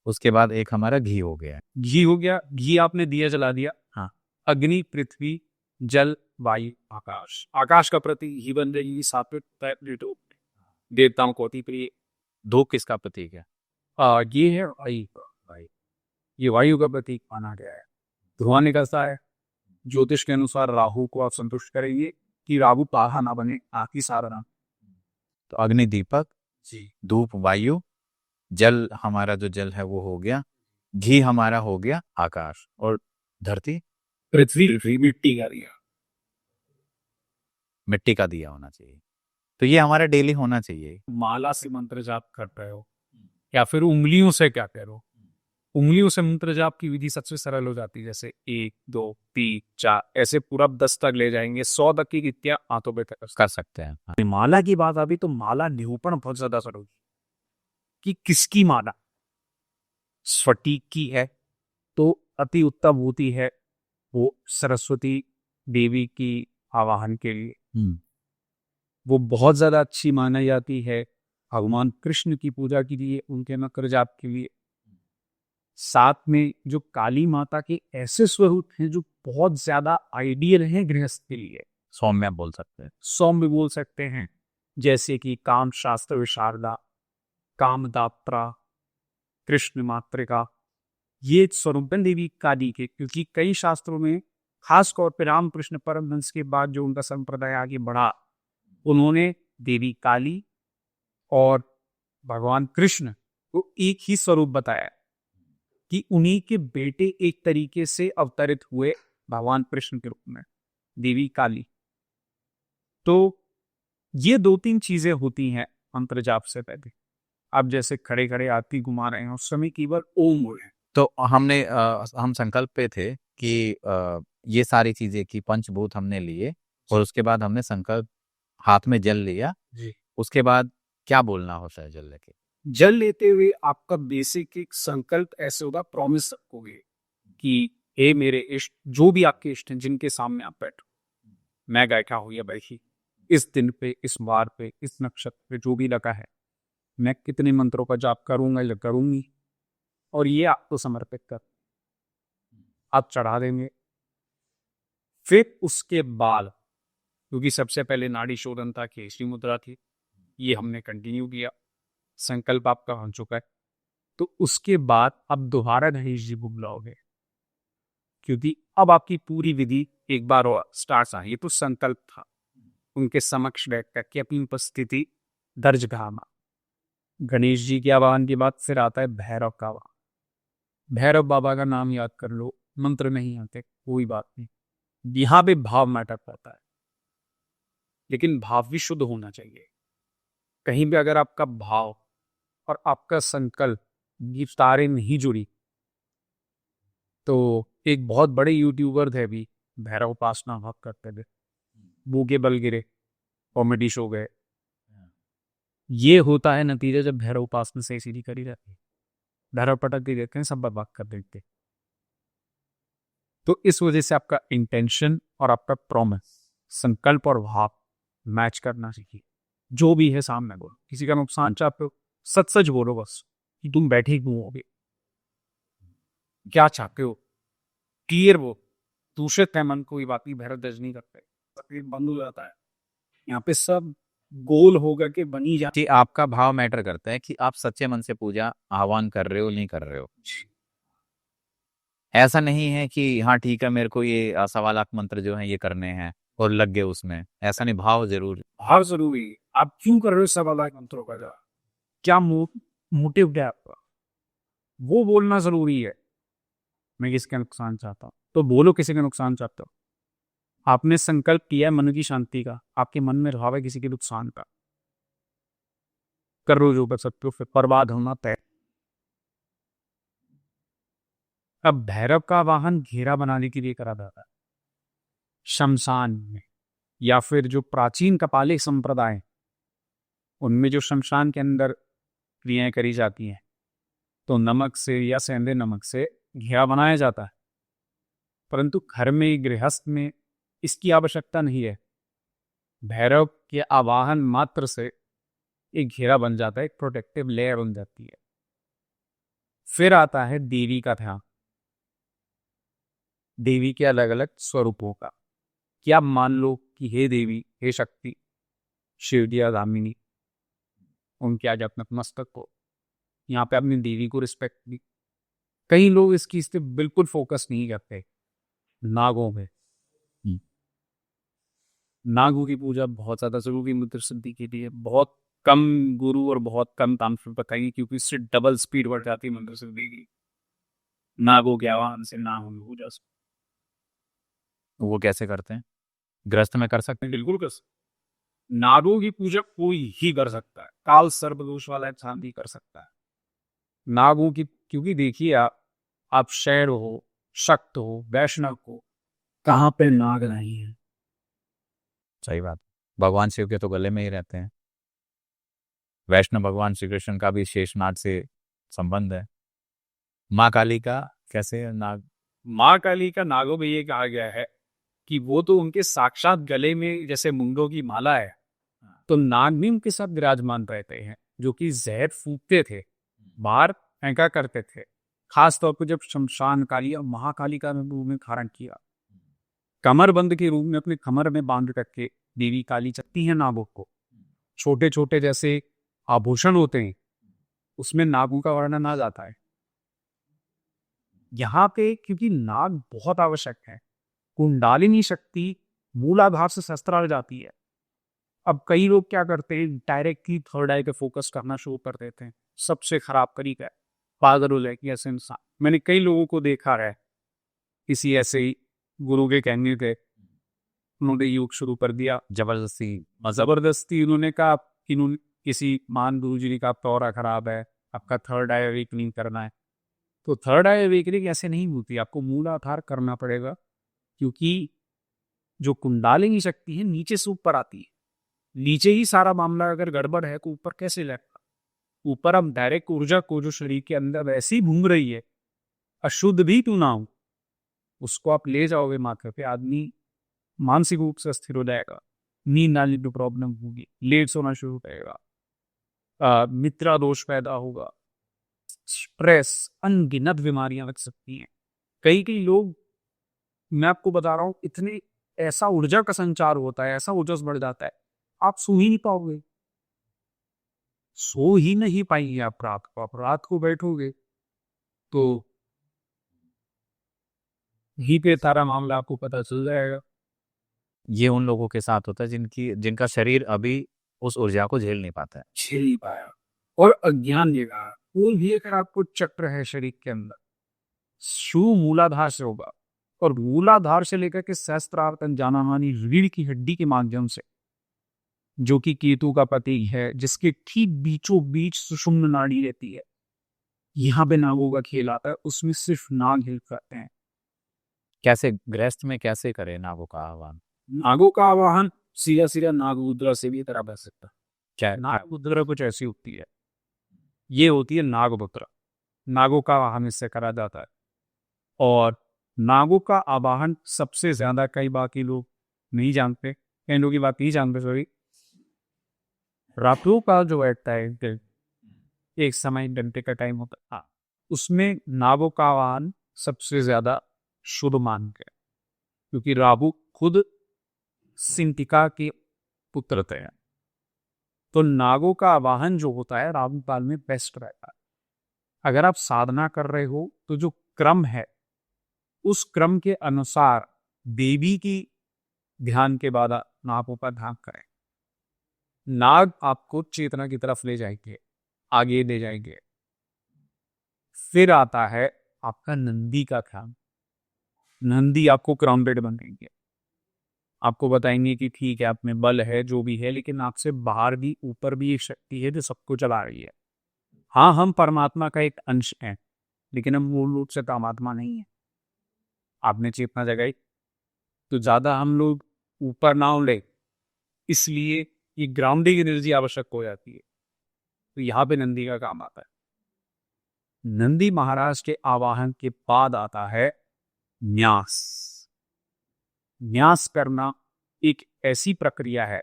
उसके बाद एक हमारा घी हो गया है। घी हो गया, घी आपने दिया जला दिया। हाँ। अग्नि, पृथ्वी, जल, वायु, आकाश। आकाश का प्रतीक ही बन जाएगी सात्विक प्लेटो, देवताओं को अति प्रिय। धूप किसका प्रतीक है? ये है वायु का। वायु, ये वायु का प्रतीक माना गया है। धुआं निकलता है। ज्योतिष के अनुसार राहु को आप संतुष्ट करेंगे कि राहु पाहा ना बने, आखी सारा ना। तो अग्नि दीपक, जी, धूप वायु, जल हमारा जो जल है वो हो गया, घी हमारा हो गया आकाश, और धरती पृथ्वी मिट्टी का दिया। मिट्टी का दिया होना चाहिए। तो ये हमारा डेली होना चाहिए। माला से मंत्र जाप कर रहे हो या फिर उंगलियों से क्या करो, उंगलियों से मंत्र जाप की विधि सबसे सरल हो जाती है। जैसे 1 2 3 4 ऐसे पूरा 10 तक ले जाएंगे, 100 तक की गीतियां हाथों पे कर सकते हैं। हाँ। माला की बात अभी तो माला निरूपण बहुत ज्यादा जरूरी कि किसकी माला। स्फटिक की है तो अति उत्तम होती है, वो सरस्वती देवी की आवाहन के लिए। वो बहुत ज्यादा अच्छी माना जाती है भगवान कृष्ण की पूजा के लिए, उनके मकर जाप के लिए। साथ में जो काली माता के ऐसे स्वरूप हैं जो बहुत ज्यादा आइडियल हैं गृहस्थ के लिए। सौम्य बोल सकते हैं। सौम्य बोल सकते हैं, जैसे कि काम शास्त्र विशारदा, कामदात्रा, कृष्ण मातृका। ये स्वरूपन देवी काली के, क्योंकि कई शास्त्रों में खास तौर पे रामकृष्ण परमहंस के बाद जो उनका संप्रदाय आगे बढ़ा, उन्होंने देवी काली और भगवान कृष्ण को एक ही स्वरूप बताया कि उन्हीं के बेटे एक तरीके से अवतरित हुए भगवान कृष्ण के रूप में, देवी काली। तो ये 2-3 चीजें होती हैं मंत्र जाप से पहले। आप जैसे खड़े खड़े आरती घुमा रहे हैं, उस समय केवल ओम बोले। तो हम संकल्प पे थे कि ये सारी चीजें की पंचभूत हमने लिए, और उसके बाद हमने संकल्प, हाथ में जल लिया जी। उसके बाद क्या बोलना होता है जल लेके? जल लेते हुए आपका बेसिक एक संकल्प ऐसे होगा, प्रॉमिस रखोगे कि हे मेरे इष्ट, जो भी आपके इष्ट हैं जिनके सामने आप बैठो, मैं बैठा हूं या बैठी, इस दिन पे, इस बार पे, इस नक्षत्र पे जो भी लगा है, मैं कितने मंत्रों का जाप करूंगा या करूंगी, और ये आपको समर्पित कर आप चढ़ा देंगे। फिर उसके बाद, क्योंकि सबसे पहले नाड़ी शोधन था, केसरी मुद्रा थी, ये हमने कंटिन्यू किया, संकल्प आपका हो चुका है। तो उसके बाद अब दोबारा गणेश जी को बुलाओगे, क्योंकि अब आपकी पूरी विधि एक बार और स्टार्ट आई। ये तो संकल्प था, उनके समक्ष बैठ करके अपनी उपस्थिति दर्ज कराना। गणेश जी के आह्वान के बाद फिर आता है भैरव का आह्वान। भैरव बाबा का नाम याद कर लो, मंत्र नहीं आते कोई बात नहीं, यहां पे भाव मैटर करता है, लेकिन भाव भी शुद्ध होना चाहिए। कहीं भी अगर आपका भाव और आपका संकल्प ये तारे नहीं जुड़ी, तो एक बहुत बड़े यूट्यूबर थे अभी, भैरव उपासना बहुत करते थे, मुंह के बल गिरे, कॉमेडी शो गए। ये होता है नतीजा जब भैरव उपासना से सीधी करी रहती है, भैरव पटक के देते हैं, सब बर्बाद कर देते। तो इस वजह से आपका इंटेंशन और आपका प्रॉमिस, संकल्प और भाव मैच करना चाहिए। जो भी है सामने बोलो, किसी का नुकसान चाहते हो सच सच बोलो, बस कि तुम बैठे क्यों होगे, क्या चाहते हो, क्लियर वो। दूषित है मन, कोई बात नहीं, भैरव जज नहीं करते, तकलीफ बंद हो जाता है। यहाँ पे सब गोल होगा कि बनी जा। कि आपका भाव मैटर करता है कि आप सच्चे मन से पूजा आह्वान कर रहे हो नहीं कर रहे हो, ऐसा नहीं है कि हाँ ठीक है मेरे को ये सवालात मंत्र जो है ये करने हैं और लग गए उसमें, ऐसा नहीं, भाव जरूर। भाव जरूरी है। आप क्यों कर रहे हो सब अलग मंत्रों का जाप? क्या मोटिव क्या है आपका? वो बोलना जरूरी है। मैं किसका नुकसान चाहता हूँ तो बोलो, किसी का नुकसान चाहते हो। आपने संकल्प किया है मन की शांति का, आपके मन में भाव है किसी के नुकसान का, कर लो जो कर सकते हो, फिर बर्बाद होना तय। अब भैरव का वाहन घेरा बनाने के लिए करा जाता है शमशान में, या फिर जो प्राचीन कपालिक संप्रदाय उनमें जो शमशान के अंदर क्रियाएं करी जाती हैं, तो नमक से या सेंधे नमक से घेरा बनाया जाता है। परंतु घर में गृहस्थ में इसकी आवश्यकता नहीं है। भैरव के आवाहन मात्र से एक घेरा बन जाता है, एक प्रोटेक्टिव लेयर बन जाती है। फिर आता है देवी का ध्यान, देवी के अलग अलग स्वरूपों का। क्या मान लो कि हे देवी, हे शक्ति, शिवजिया दामिनी, उनके आगे अपने मस्तक को, यहाँ पे अपनी देवी को रिस्पेक्ट दी। कई लोग इसकी इस पे बिल्कुल फोकस नहीं करते। नागों में नागों की पूजा बहुत ज्यादा जरूरी मंत्र सिद्धि के लिए। बहुत कम गुरु और बहुत कम तांत्रिक बताएंगे, क्योंकि इससे डबल स्पीड बढ़ जाती है मंत्र सिद्धि की। नागों के आह्वान से ना हो पूजा से। वो कैसे करते हैं? गृहस्थ में कर सकते हैं? बिल्कुल कर सकते। नागों की पूजा कोई ही कर सकता है, काल सर्पदोष वाला इंसान भी कर सकता है नागों की। क्योंकि देखिए, आप शैर हो, शक्त हो, वैष्णव हो, कहाँ पे नाग नहीं है? सही बात। भगवान शिव के तो गले में ही रहते हैं। वैष्णव भगवान श्री कृष्ण का भी शेषनाग से संबंध है। माँ काली का कैसे नाग? माँ काली का नागों में ये कहा गया है कि वो तो उनके साक्षात गले में जैसे मुंडों की माला है, तो नाग भी उनके साथ विराजमान रहते हैं, जो कि जहर फूकते थे, बाहर फेंका करते थे। खास तौर पर जब शमशान काली और महाकाली का रूप में धारण किया, कमरबंद के रूप में अपने कमर में बांध करके देवी काली चलती है नागों को। छोटे छोटे जैसे आभूषण होते हैं, उसमें नागों का वर्णन आ जाता है। यहाँ पे क्योंकि नाग बहुत आवश्यक है, कुंडालिनी शक्ति मूलाधार से सहस्त्रार जाती है। अब कई लोग क्या करते हैं, डायरेक्टली थर्ड आई पे फोकस करना शुरू कर देते हैं। सबसे खराब तरीका है, पागल हो जाए कि ऐसे इंसान। मैंने कई लोगों को देखा है, किसी ऐसे ही गुरु के कहने पे उन्होंने योग शुरू कर दिया जबरदस्ती। उन्होंने कहा इन्होंने किसी मान गुरु जी ने कहा आपका ऑरा खराब है, आपका थर्ड आई अवेकनिंग करना है। तो थर्ड आई अवेकनिंग ऐसे नहीं होती, आपको मूलाधार करना पड़ेगा, क्योंकि जो कुंडालिनी शक्ति है नीचे से ऊपर आती है। नीचे ही सारा मामला अगर गड़बड़ है तो ऊपर कैसे लगता? ऊपर हम डायरेक्ट ऊर्जा को जो शरीर के अंदर वैसी घूम रही है, अशुद्ध भी क्यों ना हो, उसको आप ले जाओगे माथे पे, आदमी मानसिक रूप से अस्थिर हो जाएगा, नींद आने की प्रॉब्लम होगी, लेट सोना शुरू हो जाएगा, मित्रा दोष पैदा होगा, स्ट्रेस, अनगिनत बीमारियां लग सकती हैं। कई कई लोग, मैं आपको बता रहा हूँ, इतने ऐसा ऊर्जा का संचार होता है, ऐसा ऊर्जा बढ़ जाता है, आप सो ही नहीं पाओगे। सो ही नहीं पाएंगे आप रात को। आप रात को बैठोगे तो ही पे सारा मामला आपको पता चल जाएगा। ये उन लोगों के साथ होता है जिनका शरीर अभी उस ऊर्जा को झेल नहीं पाता है। झेल नहीं पाया और अज्ञान देगा। कोई भी अगर आपको चक्र है शरीर के अंदर, शुरू मूलाधार से होगा, और मूलाधार से लेकर के सहस्त्रार तक जाना मानी रीढ़ की हड्डी के माध्यम से, जो कि केतु का प्रतीक है, जिसके ठीक बीचों बीच सुषुम्न नाड़ी रहती है। यहाँ पे नागों का खेल आता है, उसमें सिर्फ नाग हिल करते हैं। कैसे गृहस्थ में कैसे करें नागों का आह्वान? नागों का आवाहन सीधा सीधा नाग मुद्रा से भी करा जा सकता है। क्या? नाग मुद्रा कुछ ऐसी होती है, ये होती है नाग मुद्रा। नागों का आवाहन इससे करा जाता है। और नागों का आवाहन सबसे ज्यादा, कई बाकी लोग नहीं जानते, कई लोग की बात नहीं जानते, सॉरी, रात्रों का जो बैठता है, एक समय घंटे का टाइम होता है, हाँ, उसमें नागों का आवाहन सबसे ज्यादा शुभ मान के, क्योंकि राहु खुद सिंटिका के पुत्र थे। तो नागों का आवाहन जो होता है राहु काल में बेस्ट रहता है। अगर आप साधना कर रहे हो तो जो क्रम है उस क्रम के अनुसार देवी की ध्यान के बाद नागों पर ध्यान करें। नाग आपको चेतना की तरफ ले जाएंगे, आगे ले जाएंगे। फिर आता है आपका नंदी का ध्यान। नंदी आपको ग्राउंडेड बनाएंगे, आपको बताएंगे कि ठीक है, आप में बल है जो भी है, लेकिन आपसे बाहर भी, ऊपर भी एक शक्ति है जो सबको चला रही है। हाँ, हम परमात्मा का एक अंश हैं, लेकिन हम मूल रूप से परमात्मा नहीं है। आपने चेतना जगाई तो ज्यादा हम लोग ऊपर ना उड़े, इसलिए ये ग्राउंडिंग एनर्जी आवश्यक हो जाती है। तो यहाँ पे नंदी का काम आता है। नंदी महाराज के आवाहन के बाद आता है न्यास। न्यास करना एक ऐसी प्रक्रिया है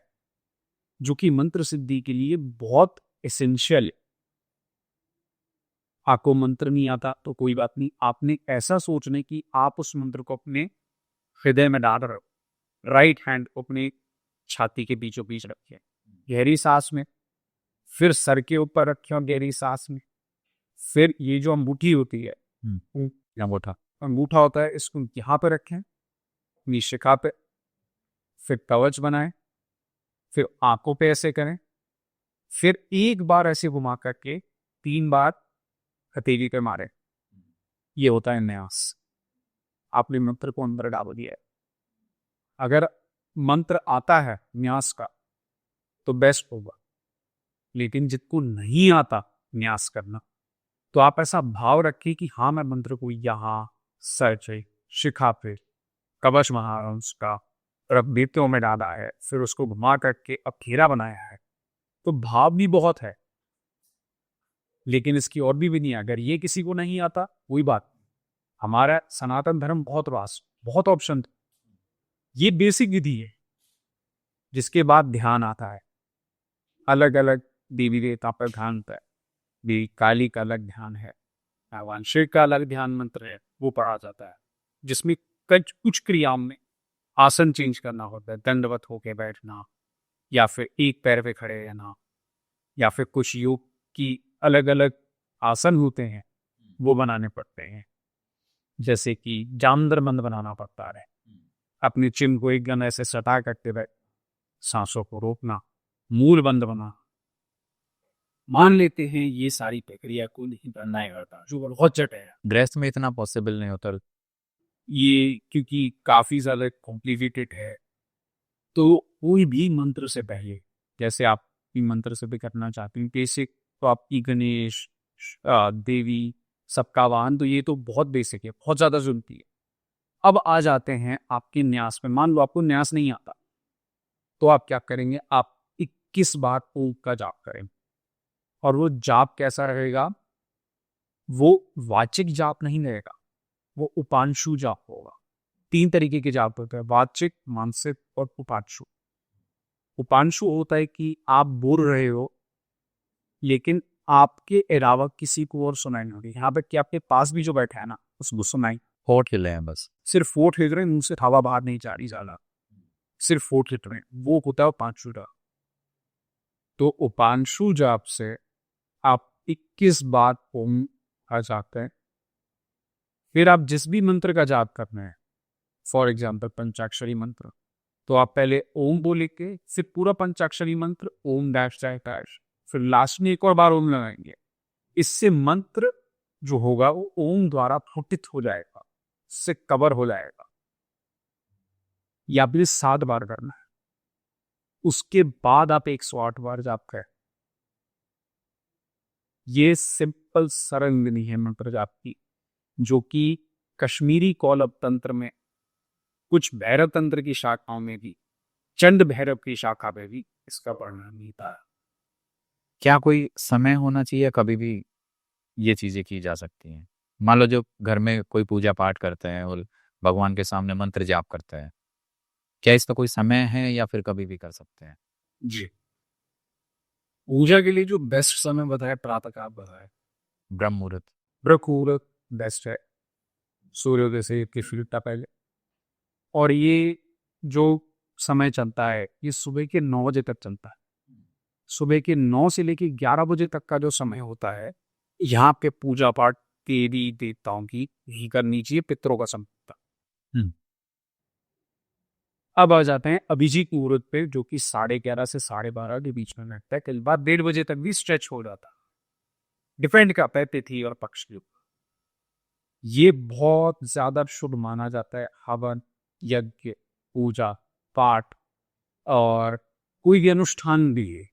जो कि मंत्र सिद्धि के लिए बहुत एसेंशियल है। आपको मंत्र नहीं आता तो कोई बात नहीं, आपने ऐसा सोचने कि आप उस मंत्र को अपने हृदय में डाल रहे हो। राइट हैंड अपने छाती के बीचों बीच रखिए, गहरी सांस में, फिर सर के ऊपर रखिए और गहरी सांस में। फिर ये जो अंगूठी होती है, अंगूठा होता है, इसको यहाँ पे रखें, अपनी शिखा पे। फिर कवच बनाएं, फिर आंखों पे ऐसे करें, फिर एक बार ऐसे घुमा करके 3 बार हथेली पे मारे। ये होता है न्यास। आपने मंत्र को अंदर डाल दिया है। अगर मंत्र आता है न्यास का तो बेस्ट होगा, लेकिन जिसको नहीं आता न्यास करना, तो आप ऐसा भाव रखिए कि हाँ, मैं मंत्र को यहाँ सर से, शिखा पे, कवच महाराज का रबीतों में डाला है, फिर उसको घुमा करके अब घेरा बनाया है। तो भाव भी बहुत है, लेकिन इसकी और भी विधि है। अगर ये किसी को नहीं आता कोई बात नहीं, हमारा सनातन धर्म बहुत वास्ट, बहुत ऑप्शन। ये बेसिक विधि है। जिसके बाद ध्यान आता है, अलग अलग देवी देवता पर ध्यान होता है। देवी काली का अलग ध्यान है, भगवान शिव का अलग ध्यान मंत्र है, वो पढ़ा जाता है, जिसमें कुछ क्रियाओं में आसन चेंज करना होता है। दंडवत होके बैठना, या फिर एक पैर पे खड़े रहना, या फिर कुछ योग की अलग अलग आसन होते हैं वो बनाने पड़ते हैं। जैसे कि जामदर बंद बनाना पड़ता है, अपने चिन्ह को एक गन ऐसे सटा करके बैठ, सांसों को रोकना, मूल बंद बना। मान लेते हैं ये सारी प्रक्रिया को नहीं करना है करता, जो बहुत जट है। गृहस्थ में इतना पॉसिबल नहीं होता। ये क्योंकि काफी ज्यादा कॉम्प्लिकेटेड है, तो कोई भी मंत्र से पहले, जैसे आप मंत्र से भी करना चाहते हैं बेसिक, तो आपकी गणेश, देवी, सबका वाहन, तो ये तो बहुत बेसिक है, बहुत ज्यादा जरूरती है। अब आ जाते हैं आपके न्यास में। मान लो आपको न्यास नहीं आता, तो आप क्या करेंगे? आप 21 बार ओम का जाप करें। और वो जाप कैसा रहेगा? वो वाचिक जाप नहीं रहेगा, वो उपांशु जाप होगा। 3 तरीके के जाप होते हैं, वाचिक, मानसिक और उपांशु। उपांशु होता है कि आप बोल रहे हो, लेकिन आपके अलावा किसी को और सुनाई नहीं होगी। यहाँ पे कि आपके पास भी जो बैठा है ना, उसको सुनाई। होठ हिले हैं बस, सिर्फ होठ हिल रहे हैं, मुंह से हवा बाहर नहीं जा रही ज्यादा, सिर्फ होठ हिल रहे हैं, वो होता है उपांशु जाप। तो उपांशु जाप से आप 21 बार ओम आ जाते हैं। फिर आप जिस भी मंत्र का जाप करना है, फॉर एग्जाम्पल पंचाक्षरी मंत्र, तो आप पहले ओम बोलेंगे, फिर पूरा पंचाक्षरी मंत्र ओम डैश डैश डैश, फिर लास्ट में एक और बार ओम लगाएंगे। इससे मंत्र जो होगा वो ओम द्वारा फुटित हो जाएगा, इससे कवर हो जाएगा। या फिर 7 बार करना है। उसके बाद आप 108 बार जाप करें। ये सिंपल सरल विधि है मंत्र जाप की, जो कि कश्मीरी कौलब तंत्र में, कुछ भैरव तंत्र की शाखाओं में भी, चंड भैरव की शाखा में भी इसका वर्णन मिलता है। क्या कोई समय होना चाहिए? कभी भी ये चीजें की जा सकती हैं? मान लो जो घर में कोई पूजा पाठ करते हैं और भगवान के सामने मंत्र जाप करते हैं, क्या इसका कोई समय है या फिर कभी भी कर सकते हैं? जी, पूजा के लिए जो बेस्ट समय बताया, प्रातः आप बताए, ब्रह्म मुहूर्त। ब्रह्म मुहूर्त बेस्ट है, सूर्योदय से 1 घंटा पहले। और ये जो समय चलता है, ये सुबह के 9 बजे तक चलता है। सुबह के 9 से लेकर 11 बजे तक का जो समय होता है, यहाँ पे पूजा पाठ देवी देवताओं की ही करनी चाहिए, पितरों का संबंध। अब आ जाते हैं अभिजीत मुहूर्त पे, जो कि 11:30 से 12:30 के बीच में लगता है। कई बार 1:30 बजे तक भी स्ट्रेच हो जाता है, डिपेंड करता है तिथि और पक्ष के ऊपर। ये बहुत ज्यादा शुभ माना जाता है। हवन, यज्ञ, पूजा पाठ और कोई भी अनुष्ठान भी है,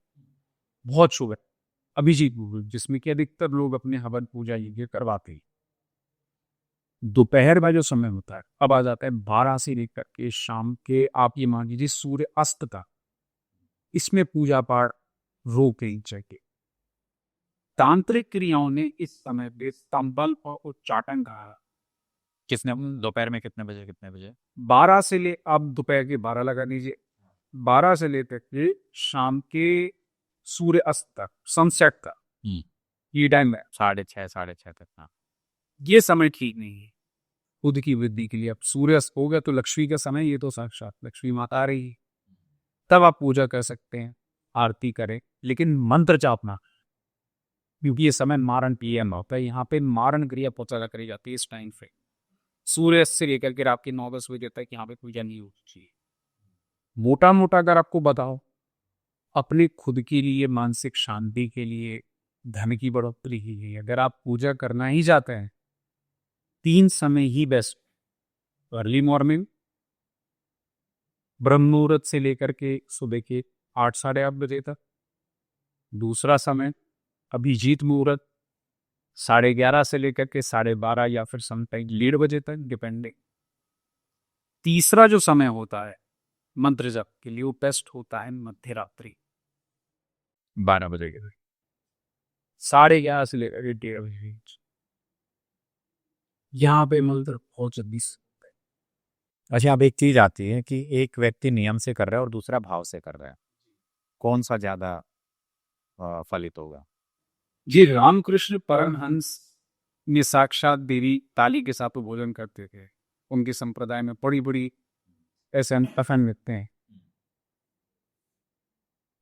बहुत शुभ है अभिजीत मुहूर्त, जिसमें कि अधिकतर लोग अपने हवन पूजा यज्ञ करवाते हैं। दोपहर का जो समय होता है, अब आ जाता है 12 से लेकर के शाम के, आप ये मान लीजिए सूर्य अस्त तक, इसमें पूजा पाठ रोक नहीं चाहिए। तांत्रिक क्रियाओं ने इस समय पे संबल और उच्चाटन कहा। किसने दोपहर में कितने बजे 12 से ले, आप दोपहर के 12 लगा लीजिए, 12 से लेकर के शाम के सूर्य अस्त तक, सनसेट तक, ये टाइम है। 6:30 तक। हाँ, ये समय ठीक नहीं है खुद की वृद्धि के लिए। अब सूर्य अस्त हो गया तो लक्ष्मी का समय, ये तो साक्षात लक्ष्मी माता आ रही है, तब आप पूजा कर सकते हैं, आरती करें, लेकिन मंत्र जाप ना, क्योंकि ये समय मारण पीएम होता है। यहाँ पे मारण क्रिया बहुत ज्यादा करी जाती है इस टाइम फ्रेम, सूर्य से लेकर के रात के 9-10 बजे तक यहाँ पे पूजा नहीं होती चाहिए। मोटा मोटा अगर आपको बताओ, अपने खुद के लिए, मानसिक शांति के लिए, धन की बढ़ोतरी के लिए, अगर आप पूजा करना ही चाहते हैं, 3 समय ही बेस्ट। अर्ली मॉर्निंग, ब्रह्म मुहूर्त से लेकर के सुबह के 8-8:30 बजे तक। दूसरा समय अभिजीत मुहूर्त 11:30 से लेकर के 12:30 या फिर समटाइम 1:30 बजे तक, डिपेंडिंग। तीसरा जो समय होता है मंत्र जप के लिए, वो बेस्ट होता है मध्य रात्रि 12 बजे के। 11:30 से लेकर के 1:30 बजे के बीच। यहाँ पे मंत्र बहुत जल्दी अच्छा, अब एक चीज आती है कि एक व्यक्ति नियम से कर रहा है और दूसरा भाव से कर रहा है, कौन सा ज्यादा फलित होगा? ये रामकृष्ण परमहंस ने साक्षात देवी ताली के साथ वो भोजन करते थे। उनके संप्रदाय में बड़ी बड़ी ऐसे कफन मिलते हैं,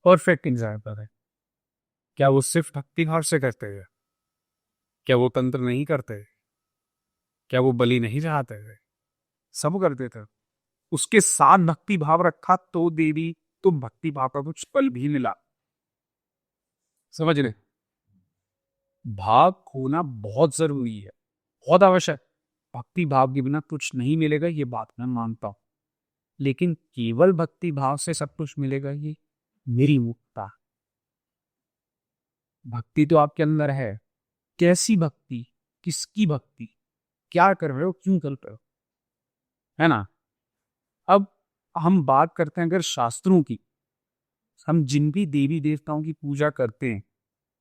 परफेक्ट एग्जाम्पल है। क्या वो सिर्फ भक्ति भाव से करते हैं? क्या वो तंत्र नहीं करते? क्या वो बलि नहीं चढ़ाते थे? सब करते थे। उसके साथ भक्ति भाव रखा तो देवी तो भक्ति भाव का कुछ फल भी मिला। समझ रहे? भाव होना बहुत जरूरी है, बहुत आवश्यक। भक्ति भाव के बिना कुछ नहीं मिलेगा, ये बात मैं मानता हूं, लेकिन केवल भक्ति भाव से सब कुछ मिलेगा, ये मेरी मुक्ता। भक्ति तो आपके अंदर है, कैसी भक्ति, किसकी भक्ति, क्या कर रहे हो, क्यों कर रहे हो, है ना? अब हम बात करते हैं अगर शास्त्रों की, हम जिन भी देवी देवताओं की पूजा करते हैं,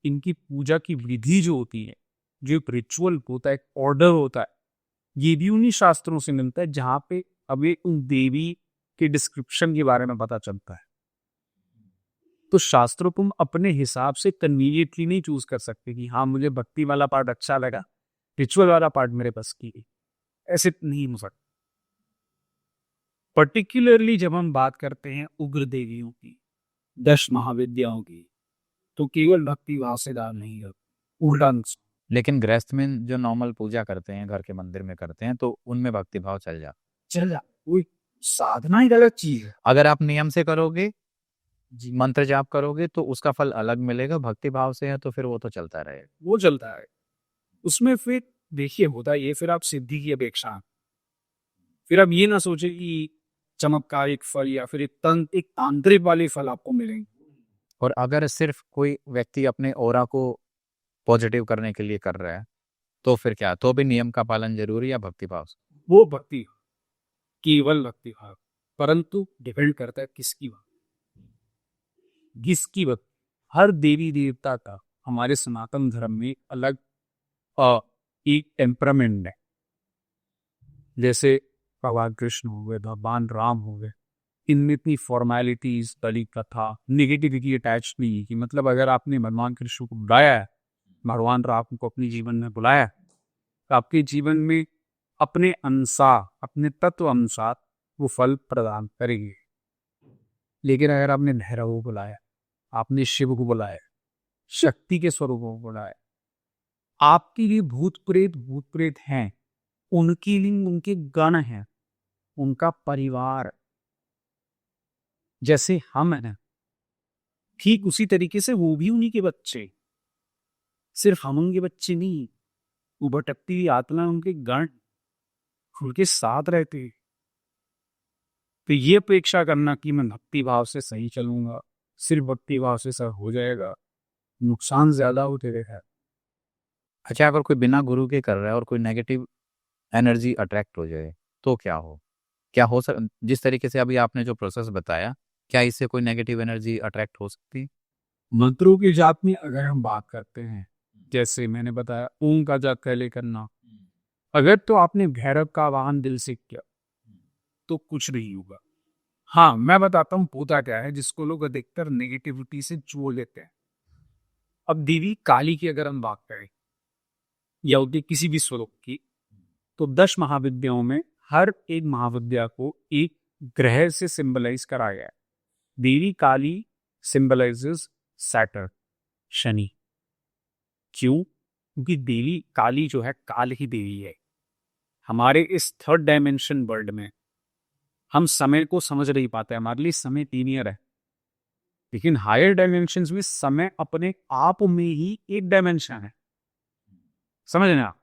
इनकी पूजा की विधि जो होती है, जो एक रिचुअल होता है, एक ऑर्डर होता है, ये भी उन्हीं शास्त्रों से मिलता है जहां पे अभी उन देवी के डिस्क्रिप्शन के बारे में पता चलता है। तो शास्त्रों को हम अपने हिसाब से कन्वीनियंटली नहीं चूज कर सकते कि हाँ मुझे भक्ति वाला पार्ट अच्छा लगा, रिचुअल वाला पार्ट मेरे बस की, ऐसे नहीं हो सकता। पर्टिकुलरली जब हम बात करते हैं उग्र देवियों की, 10 महाविद्याओं की, तो केवल भक्ति भाव से दान नहीं है, उल्टा नुकसान। लेकिन गृहस्थ में जो नॉर्मल पूजा करते हैं, घर के मंदिर में करते हैं, तो उनमें भक्ति भाव चल जा। कोई साधना ही गलत चीज है। अगर आप नियम से करोगे, मंत्र जाप करोगे, तो उसका फल अलग मिलेगा। भक्ति भाव से है तो फिर वो तो चलता रहेगा। वो चलता है उसमें। फिर देखिए होता ये, फिर आप सिद्धि की अपेक्षा, फिर आप ये ना सोचे कि चमत्कारिक फल या फिर एक तांत्रिक वाले फल आपको मिलेंगे। और अगर सिर्फ कोई व्यक्ति अपने ऑरा को पॉजिटिव करने के लिए कर रहा है, तो फिर क्या, तो भी नियम का पालन जरूरी है भक्ति भाव से? वो भक्ति, केवल भक्ति भाव, परंतु डिपेंड करता है किसकी भक्ति, किसकी भक्ति। हर देवी देवता का हमारे सनातन धर्म में अलग एक टेम्परामेंट है। जैसे भगवान कृष्ण हो गए, भगवान राम हो गए, इनमें इतनी फॉर्मेलिटीज, कली कथा, नेगेटिविटी अटैच नहीं है। कि मतलब अगर आपने भगवान कृष्ण को बुलाया है, भगवान राम को अपने जीवन में बुलाया है, तो आपके जीवन में अपने अनुसार, अपने तत्व अनुसार वो फल प्रदान करेंगे। लेकिन अगर आपने भैरव को बुलाया, आपने शिव को बुलाया, शक्ति के स्वरूप को बुलाया, आपके लिए भूत प्रेत हैं, उनके लिए उनके गण हैं, उनका परिवार। जैसे हम हैं, ठीक उसी तरीके से वो भी उन्हीं के बच्चे। सिर्फ हम उनके बच्चे नहीं, वो भटकती हुई आत्मा उनके गण, उनके साथ रहते। तो ये अपेक्षा करना कि मैं भक्ति भाव से सही चलूंगा, सिर्फ भक्ति भाव से सब हो जाएगा, नुकसान ज्यादा होते रहे। अच्छा, अगर कोई बिना गुरु के कर रहा है और कोई नेगेटिव एनर्जी अट्रैक्ट हो जाए तो क्या हो? क्या हो सक जिस तरीके से अभी आपने जो प्रोसेस बताया, क्या इससे कोई नेगेटिव एनर्जी अट्रैक्ट हो सकती है? मंत्रों की जाप में अगर हम बात करते हैं, जैसे मैंने बताया ओम का जाप पहले करना, अगर तो आपने भैरव का आवाहन दिल से किया तो कुछ नहीं होगा। हाँ, मैं बताता हूँ होता क्या है, जिसको लोग अधिकतर नेगेटिविटी से जोड़ लेते हैं। अब देवी काली की अगर हम बात करें या उनके किसी भी स्वरूप की, तो 10 महाविद्याओं में हर एक महाविद्या को एक ग्रह से सिंबलाइज करा गया है। देवी काली सिंबलाइजेस सैटर्न, शनि। क्यों? क्योंकि देवी काली जो है काल ही देवी है। हमारे इस थर्ड डायमेंशन वर्ल्ड में हम समय को समझ नहीं पाते, हमारे लिए समय लीनियर है, लेकिन हायर डायमेंशंस में समय अपने आप में ही एक डायमेंशन है। समझ रहे हैं आप?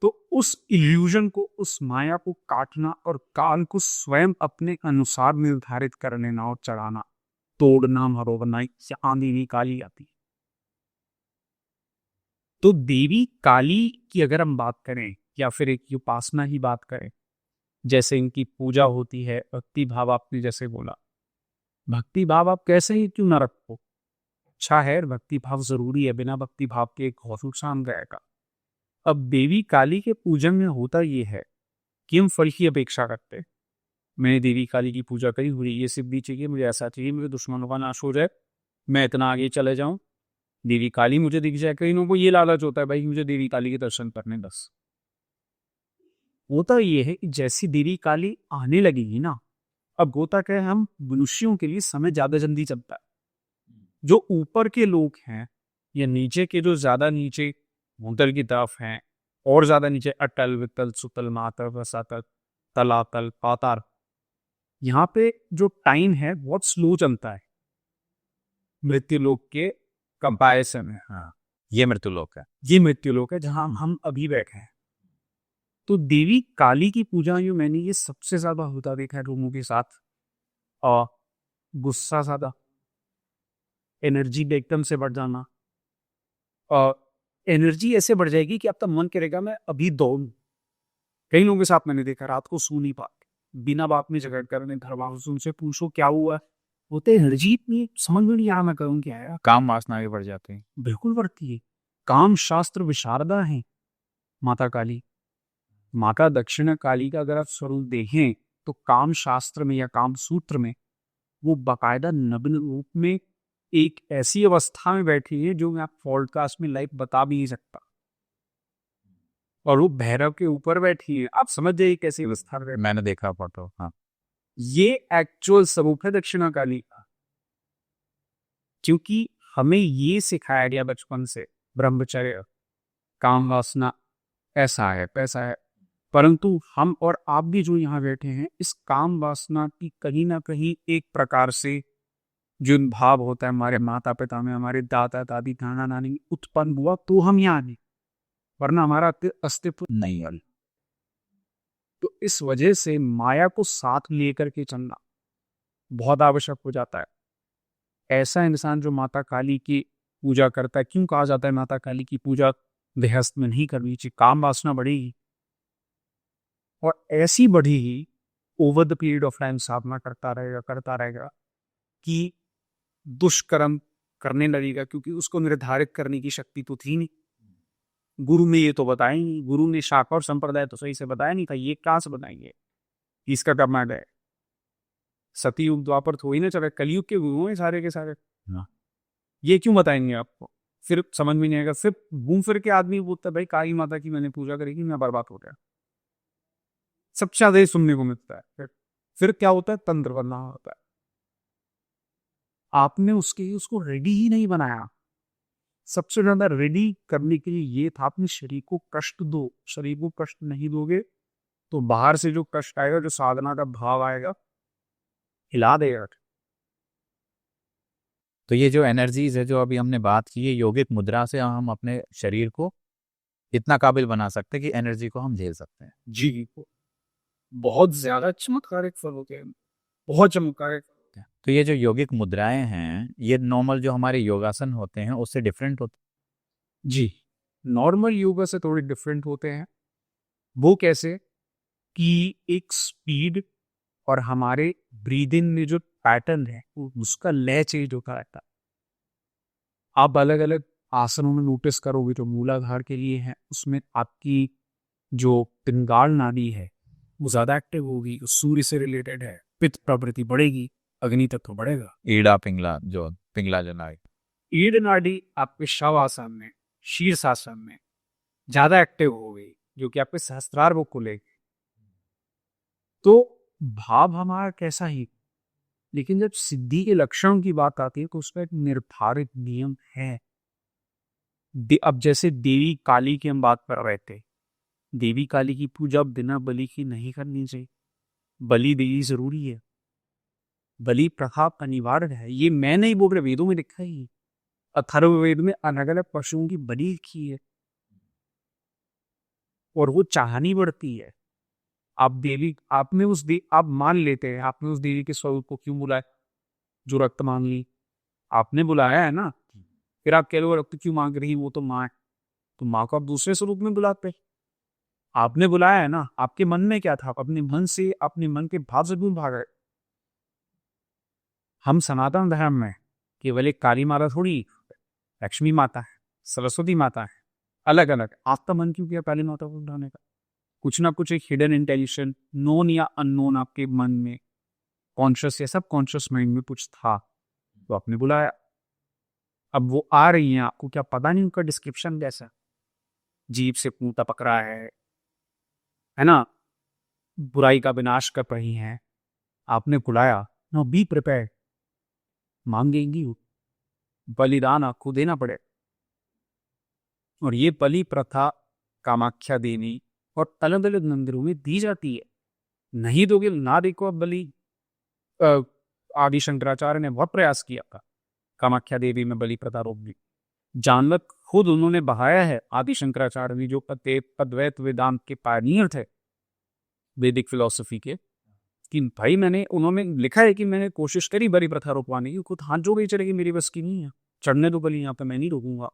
तो उस इल्यूजन को, उस माया को काटना और काल को स्वयं अपने अनुसार निर्धारित कर लेना और चढ़ाना, तोड़ना मरोड़ना, यहाँ देवी काली आती है। तो देवी काली की अगर हम बात करें या फिर एक उपासना ही बात करें, जैसे इनकी पूजा होती है, भक्ति भाव आपने जैसे बोला, भक्ति भाव आप कैसे ही क्यों ना रखो, अच्छा है, भक्ति भाव जरूरी है, बिना भक्ति भाव के एक बहुत नुकसान रहेगा। अब देवी काली के पूजन में होता ये है कि हम फल की अपेक्षा करते हैं। मैंने देवी काली की पूजा करी, मुझे ये सिद्धि चाहिए, मुझे ऐसा चाहिए, मुझे दुश्मनों का नाश हो जाए, मैं इतना आगे चले जाऊं, देवी काली मुझे दिख जाए। कई लोगों को ये लालच होता है भाई मुझे देवी काली के दर्शन करने बस। होता ये है कि जैसी देवी काली आने लगेगी ना, अब होता क्या है, हम मनुष्यों के लिए समय ज्यादा जल्दी चलता है। जो ऊपर के लोग हैं या नीचे के जो ज्यादा नीचे भूतल की तरफ हैं, और ज्यादा नीचे अटल वितल सुतल मातर रसातल तलातल पाताल, यहाँ पे जो टाइम है बहुत स्लो चलता है मृत्यु लोक के कंपैरिजन में। हाँ, ये मृत्युलोक है। ये मृत्यु लोक है जहां हम अभी बैठे हैं। तो देवी काली की पूजा जो मैंने ये सबसे ज्यादा होता देखा है लोगों के साथ। और गुस्सा ज्यादा, एनर्जी एकदम से बढ़ जाना, और एनर्जी ऐसे बढ़ जाएगी कि आपका मन करेगा मैं अभी दौड़ूं। कई लोगों के साथ मैंने देखा रात को सो नहीं पाते, बिना बात में झगड़ करने, घर वालों से उनसे पूछो क्या हुआ, होते एनर्जी इतनी समझ में नहीं आ, मैं करूँ क्या है। काम वासना भी बढ़ जाती है। बिल्कुल बढ़ती है। काम शास्त्र विशारदा है माता काली। माता दक्षिणा काली का अगर आप स्वरूप देखें तो काम शास्त्र में या काम सूत्र में वो बाकायदा नग्न रूप में एक ऐसी अवस्था में बैठी है जो मैं आप पॉडकास्ट में लाइव बता भी नहीं सकता। और वो भैरव के ऊपर बैठी है, आप समझ जाइए कैसी अवस्था में। मैंने देखा फोटो। हाँ, ये एक्चुअल स्वरूप है दक्षिणा काली का। क्योंकि हमें ये सिखाया गया बचपन से, ब्रह्मचर्य, काम वासना ऐसा है पैसा है, परंतु हम और आप भी जो यहाँ बैठे हैं इस काम वासना की कहीं ना कहीं एक प्रकार से जो भाव होता है हमारे माता पिता में, हमारे दादा दादी नाना नानी में उत्पन्न हुआ तो हम यहाँ आए, वरना हमारा अस्तित्व नहीं है। तो इस वजह से माया को साथ लेकर के चलना बहुत आवश्यक हो जाता है। ऐसा इंसान जो माता काली की पूजा करता है, क्यों कहा जाता है माता काली की पूजा देहस्थ में नहीं करनी चाहिए, काम वासना बढ़ेगी, और ऐसी बढ़ेगी over the period of time साधना करता रहेगा कि दुष्कर्म करने लगेगा, क्योंकि उसको निर्धारित करने की शक्ति तो थी नहीं। गुरु ने ये तो बताया नहीं, गुरु ने शाखा और संप्रदाय तो सही से बताया नहीं था, ये कहाँ से बताएंगे इसका कर्मांड है। सतयुग द्वापर तो ही ना चले, कलयुग के गुरु हैं सारे के सारे। हाँ। ये क्यों बताएंगे आपको? फिर समझ में नहीं आएगा। फिर घूम फिर के आदमी बोलता है भाई काली माता की मैंने पूजा करेगी मैं बर्बाद हो गया, सबसे ज्यादा ये सुनने को मिलता है। फिर क्या होता है, तंत्र बनना होता है। आपने उसको रेडी ही नहीं बनाया, सबसे ज्यादा रेडी करने के लिए ये था, अपने शरीर को कष्ट दो। शरीर को कष्ट नहीं दोगे तो बाहर से जो कष्ट आएगा, जो साधना का भाव आएगा, हिला देगा। तो ये जो एनर्जीज है जो अभी हमने बात की, ये योगिक मुद्रा से हम अपने शरीर को इतना काबिल बना सकते हैं कि एनर्जी को हम झेल सकते हैं। जी, बहुत ज्यादा चमत्कारिक फल होते हैं, बहुत चमत्कारिक। तो ये जो योगिक मुद्राएं हैं, ये नॉर्मल जो हमारे योगासन होते हैं उससे डिफरेंट होते जी, नॉर्मल योगा से थोड़े डिफरेंट होते हैं। वो कैसे कि एक स्पीड और हमारे ब्रीदिंग में जो पैटर्न है उसका लय चेंज होता रहता है। आप अलग अलग आसनों में नोटिस करोगे, जो मूलाधार के लिए है उसमें आपकी जो पिंगाल नाड़ी है वो ज्यादा एक्टिव होगी, सूर्य से रिलेटेड है, पित्त प्रवृत्ति बढ़ेगी, अग्नि तत्व बढ़ेगा। हैं। ईड़ा पिंगला जो नाड़ी। ईड नाड़ी आपके शवासन में, शीर्षासन में ज्यादा एक्टिव हो गई, जो कि आपके सहस्त्रार को खुलेगी। तो भाव हमारा कैसा ही, लेकिन जब सिद्धि के लक्षणों की बात आती है तो उसका एक निर्धारित नियम है। अब जैसे देवी काली की हम बात कर रहे थे, देवी काली की पूजा बिना बलि की नहीं करनी चाहिए। बलि देवी जरूरी है, बलि प्रथा अनिवार्य है। ये मैं नहीं बोल रहा, वेदों में लिखा ही है। अथर्ववेद में अलग अलग पशुओं की बलि की है और वो चाहनी बढ़ती है। आप देवी, आपने आप मान लेते हैं, आपने उस देवी के स्वरूप को क्यों बुलाया? जो रक्त मांग ली, आपने बुलाया है ना। फिर आप कह लो रक्त क्यों मांग रही, वो तो माँ है। तो माँ को आप दूसरे स्वरूप में बुलाते, आपने बुलाया है ना। आपके मन में क्या था? अपने मन से, अपने मन के भाव से क्यों भाग रहे? हम सनातन धर्म में केवल एक काली माता थोड़ी, लक्ष्मी माता है, सरस्वती माता है, अलग अलग। आपका मन क्यों किया काली माता को बुलाने का? कुछ ना कुछ एक हिडन इंटेलिजेंस, नोन या अननोन, आपके मन में, कॉन्शियस या सब कॉन्शियस माइंड में कुछ था, तो आपने बुलाया। अब वो आ रही हैं, आपको क्या पता नहीं उनका डिस्क्रिप्शन कैसा? जीभ से मुंह टपक रहा है ना, बुराई का विनाश कर रही हैं, आपने बुलाया ना। बी प्रिपेयर, मांगेंगी वो, बलिदान आपको देना पड़े। और ये बलि प्रथा कामाख्या देवी और अलग अलग मंदिरों में दी जाती है। नहीं दोगे ना, देखो अब बलि, आदि शंकराचार्य ने बहुत प्रयास किया था कामाख्या देवी में बलि प्रथा रोक दी। जानवत खुद उन्होंने बहाया है, आदि शंकराचार्य भी, जो अद्वैत वेदांत के पायनियर थे, वैदिक फिलोसफी के। कि भाई उन्होंने लिखा है कि मैंने कोशिश करी बलि प्रथा रोकवाने की, खुद हाथ जोड़ के चलेगी, मेरी बस की नहीं है, चढ़ने दो बलि यहाँ पे, मैं नहीं रोकूंगा।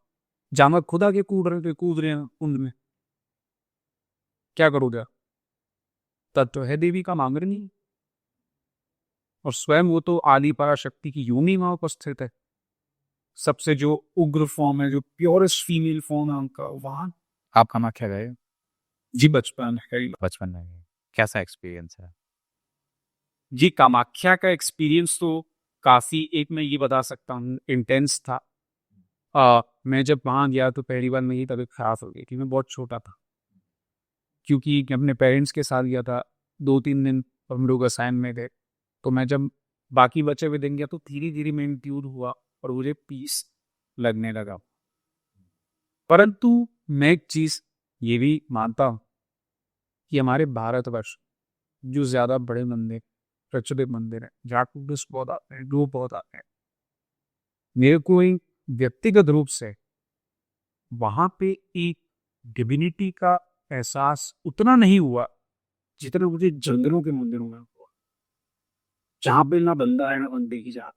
जानवत खुद आके कूद रहे हैं कुंड में, क्या करोगे? तत्व है देवी का, मांग रही नहीं। और स्वयं वो तो आदि पराशक्ति की योनि वहां उपस्थित है। सबसे जो उग्र फॉर्म है, जो प्योरेस्ट फीमेल फॉर्म है उनका, वहां। आप कामाख्या गए हो? जी बचपन है। बचपन में गए। कैसा एक्सपीरियंस है? जी कामाख्या का एक्सपीरियंस तो काफी, एक मैं ये बता सकता हूँ, इंटेंस था। मैं जब वहां गया तो पहली बार मेरी तबीयत खराब हो गई थी। मैं बहुत छोटा था, क्योंकि अपने पेरेंट्स के साथ गया था। 2-3 दिन हम लोग असाइन में गए, तो मैं जब बाकी बचे हुए दिन गया तो धीरे धीरे मैं इंट्यून हुआ और मुझे पीस लगने लगा। परंतु मैं एक चीज ये भी मानता हूँ कि हमारे भारतवर्ष जो ज्यादा बड़े मंदिर, प्रचलित मंदिर है, जहाँ टूरिस्ट बहुत आते हैं, लोग बहुत आते हैं, मेरे को एक व्यक्तिगत रूप से वहां पे एक डिविनिटी का एहसास उतना नहीं हुआ जितना मुझे जंगलों के मंदिरों में हुआ, जहाँ पे ना बंदा है ना बंदे की जात।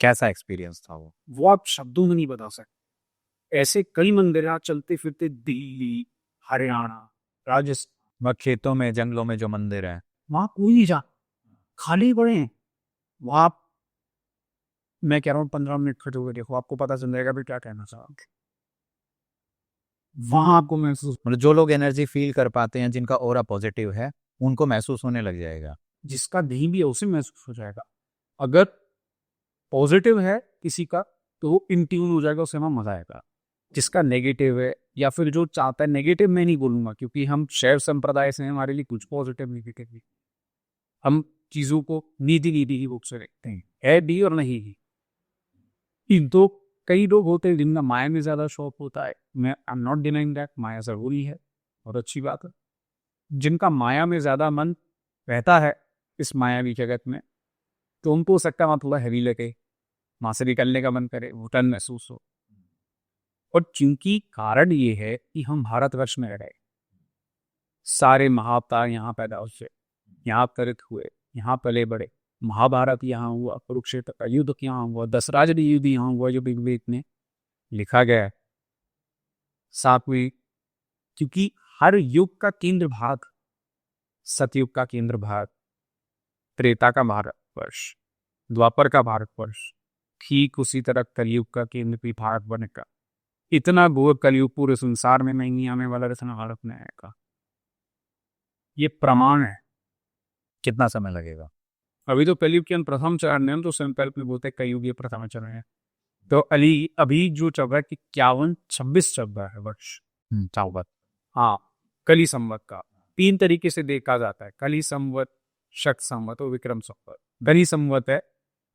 कैसा एक्सपीरियंस था वो? वो आप शब्दों में नहीं बता सकते। ऐसे कई मंदिर हैं चलते फिरते, दिल्ली, हरियाणा, राजस्थान, वहाँ खेतों में, जंगलों में जो मंदिर है, वहां कोई नहीं जा, खाली पड़े हैं। वहां मैं कह रहा हूँ 15 मिनट खड़े हुए देखो, आपको पता चल जाएगा भी क्या कहना चाह रहा हूं। वहां आपको महसूस, मतलब जो लोग एनर्जी फील कर पाते हैं, जिनका ऑरा पॉजिटिव है, उनको महसूस होने लग जाएगा। जिसका नहीं भी है उसे महसूस हो जाएगा। अगर पॉजिटिव है किसी का तो वो इन ट्यून हो जाएगा, उसे वहां मजा आएगा। जिसका नेगेटिव है, या फिर जो चाहता है, नेगेटिव मैं नहीं बोलूंगा क्योंकि हम शैव संप्रदाय से हैं, हमारे लिए कुछ पॉजिटिव नेगेटिव नहीं। हम चीजों को नीति नीति की रूप से देखते हैं, है भी और नहीं भी। इन तो कई लोग होते हैं जिनका माया में ज़्यादा शौक होता है, मैं I am not denying that, माया ज़रूरी है और अच्छी बात है। जिनका माया में ज़्यादा मन रहता है इस मायावी जगत में, तो उनको हो सकता है वहाँ थोड़ा हैवी लगे, वहाँ से निकलने का मन करे, घुटन महसूस हो। और चूंकि कारण ये है कि हम भारतवर्ष में रहे, सारे महाअवतार यहाँ पैदा हुए, यहाँ अवतरित हुए, यहाँ पले बड़े, महाभारत यहाँ हुआ, कुरुक्षेत्र का युद्ध यहाँ हुआ, दशराज युद्ध यहाँ हुआ जो ऋग्वेद में लिखा गया है। सातवीं, क्योंकि हर युग का केंद्र भाग, सतयुग का केंद्र भाग, त्रेता का भारतवर्ष, द्वापर का भारतवर्ष, ठीक उसी तरह कलयुग का केंद्र भी भारत बनेगा। इतना घोर कलयुग पूरे संसार में नहीं आने वाला रचना भारत में आएगा, ये प्रमाण है। कितना समय लगेगा? अभी तो कलयुग के प्रथम चरण है, तो संकल्प में बोलते कलयुग ये प्रथम चरण है। तो अभी जो चल रहा है कि 51-26 चल रहा है वर्ष, चावत। हाँ, कली संवत का 3 तरीके से देखा जाता है, कली संवत, शक संवत और विक्रम संवत। कली संवत है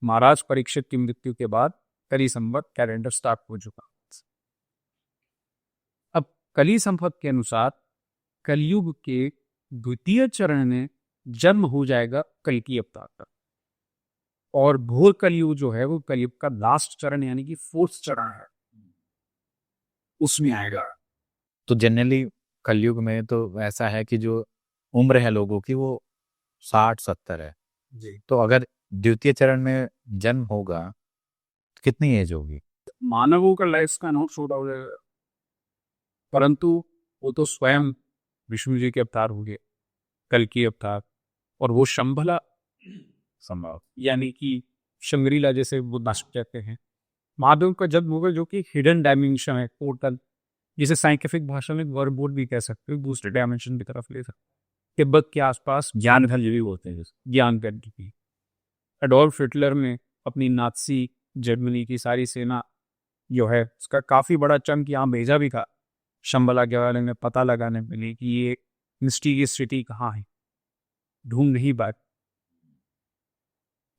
महाराज परीक्षित की मृत्यु के बाद कली संवत कैलेंडर स्टार्ट हो चुका। अब कली संवत के अनुसार कलयुग के द्वितीय चरण में जन्म हो जाएगा कल्कि अवतार का, और घोर कलयुग जो है वो कलयुग का लास्ट चरण यानी कि 4th चरण है, उसमें आएगा। तो जनरली कलयुग में तो ऐसा है कि जो उम्र है लोगों की वो 60-70 है जी। तो अगर द्वितीय चरण में जन्म होगा तो कितनी एज होगी? मानवों का लाइफ स्पैन और छोटा हो जाएगा, परंतु वो तो स्वयं विष्णु जी के अवतार हो गए, कल्कि अवतार, और वो शंभला संभव यानी कि शंग्रीला जैसे वो नाशक कहते हैं, महादेव का जन्म होगा जो कि हिडन डायमेंशन है, पोर्टल, जिसे साइंटिफिक भाषा में वर्मवुड भी कह सकते हो, दूसरे डायमेंशन की तरफ ले सकते। तिब्बत के आसपास ज्ञान घर भी बोलते हैं, ज्ञान घर की। एडोल्फ हिटलर ने अपनी नाज़ी जर्मनी की सारी सेना जो है उसका काफी बड़ा चंक यहाँ भेजा भी था शंबला के बारे में पता लगाने के लिए कि ये मिस्टीरियस सिटी कहाँ है, ढूंढ नहीं पाए।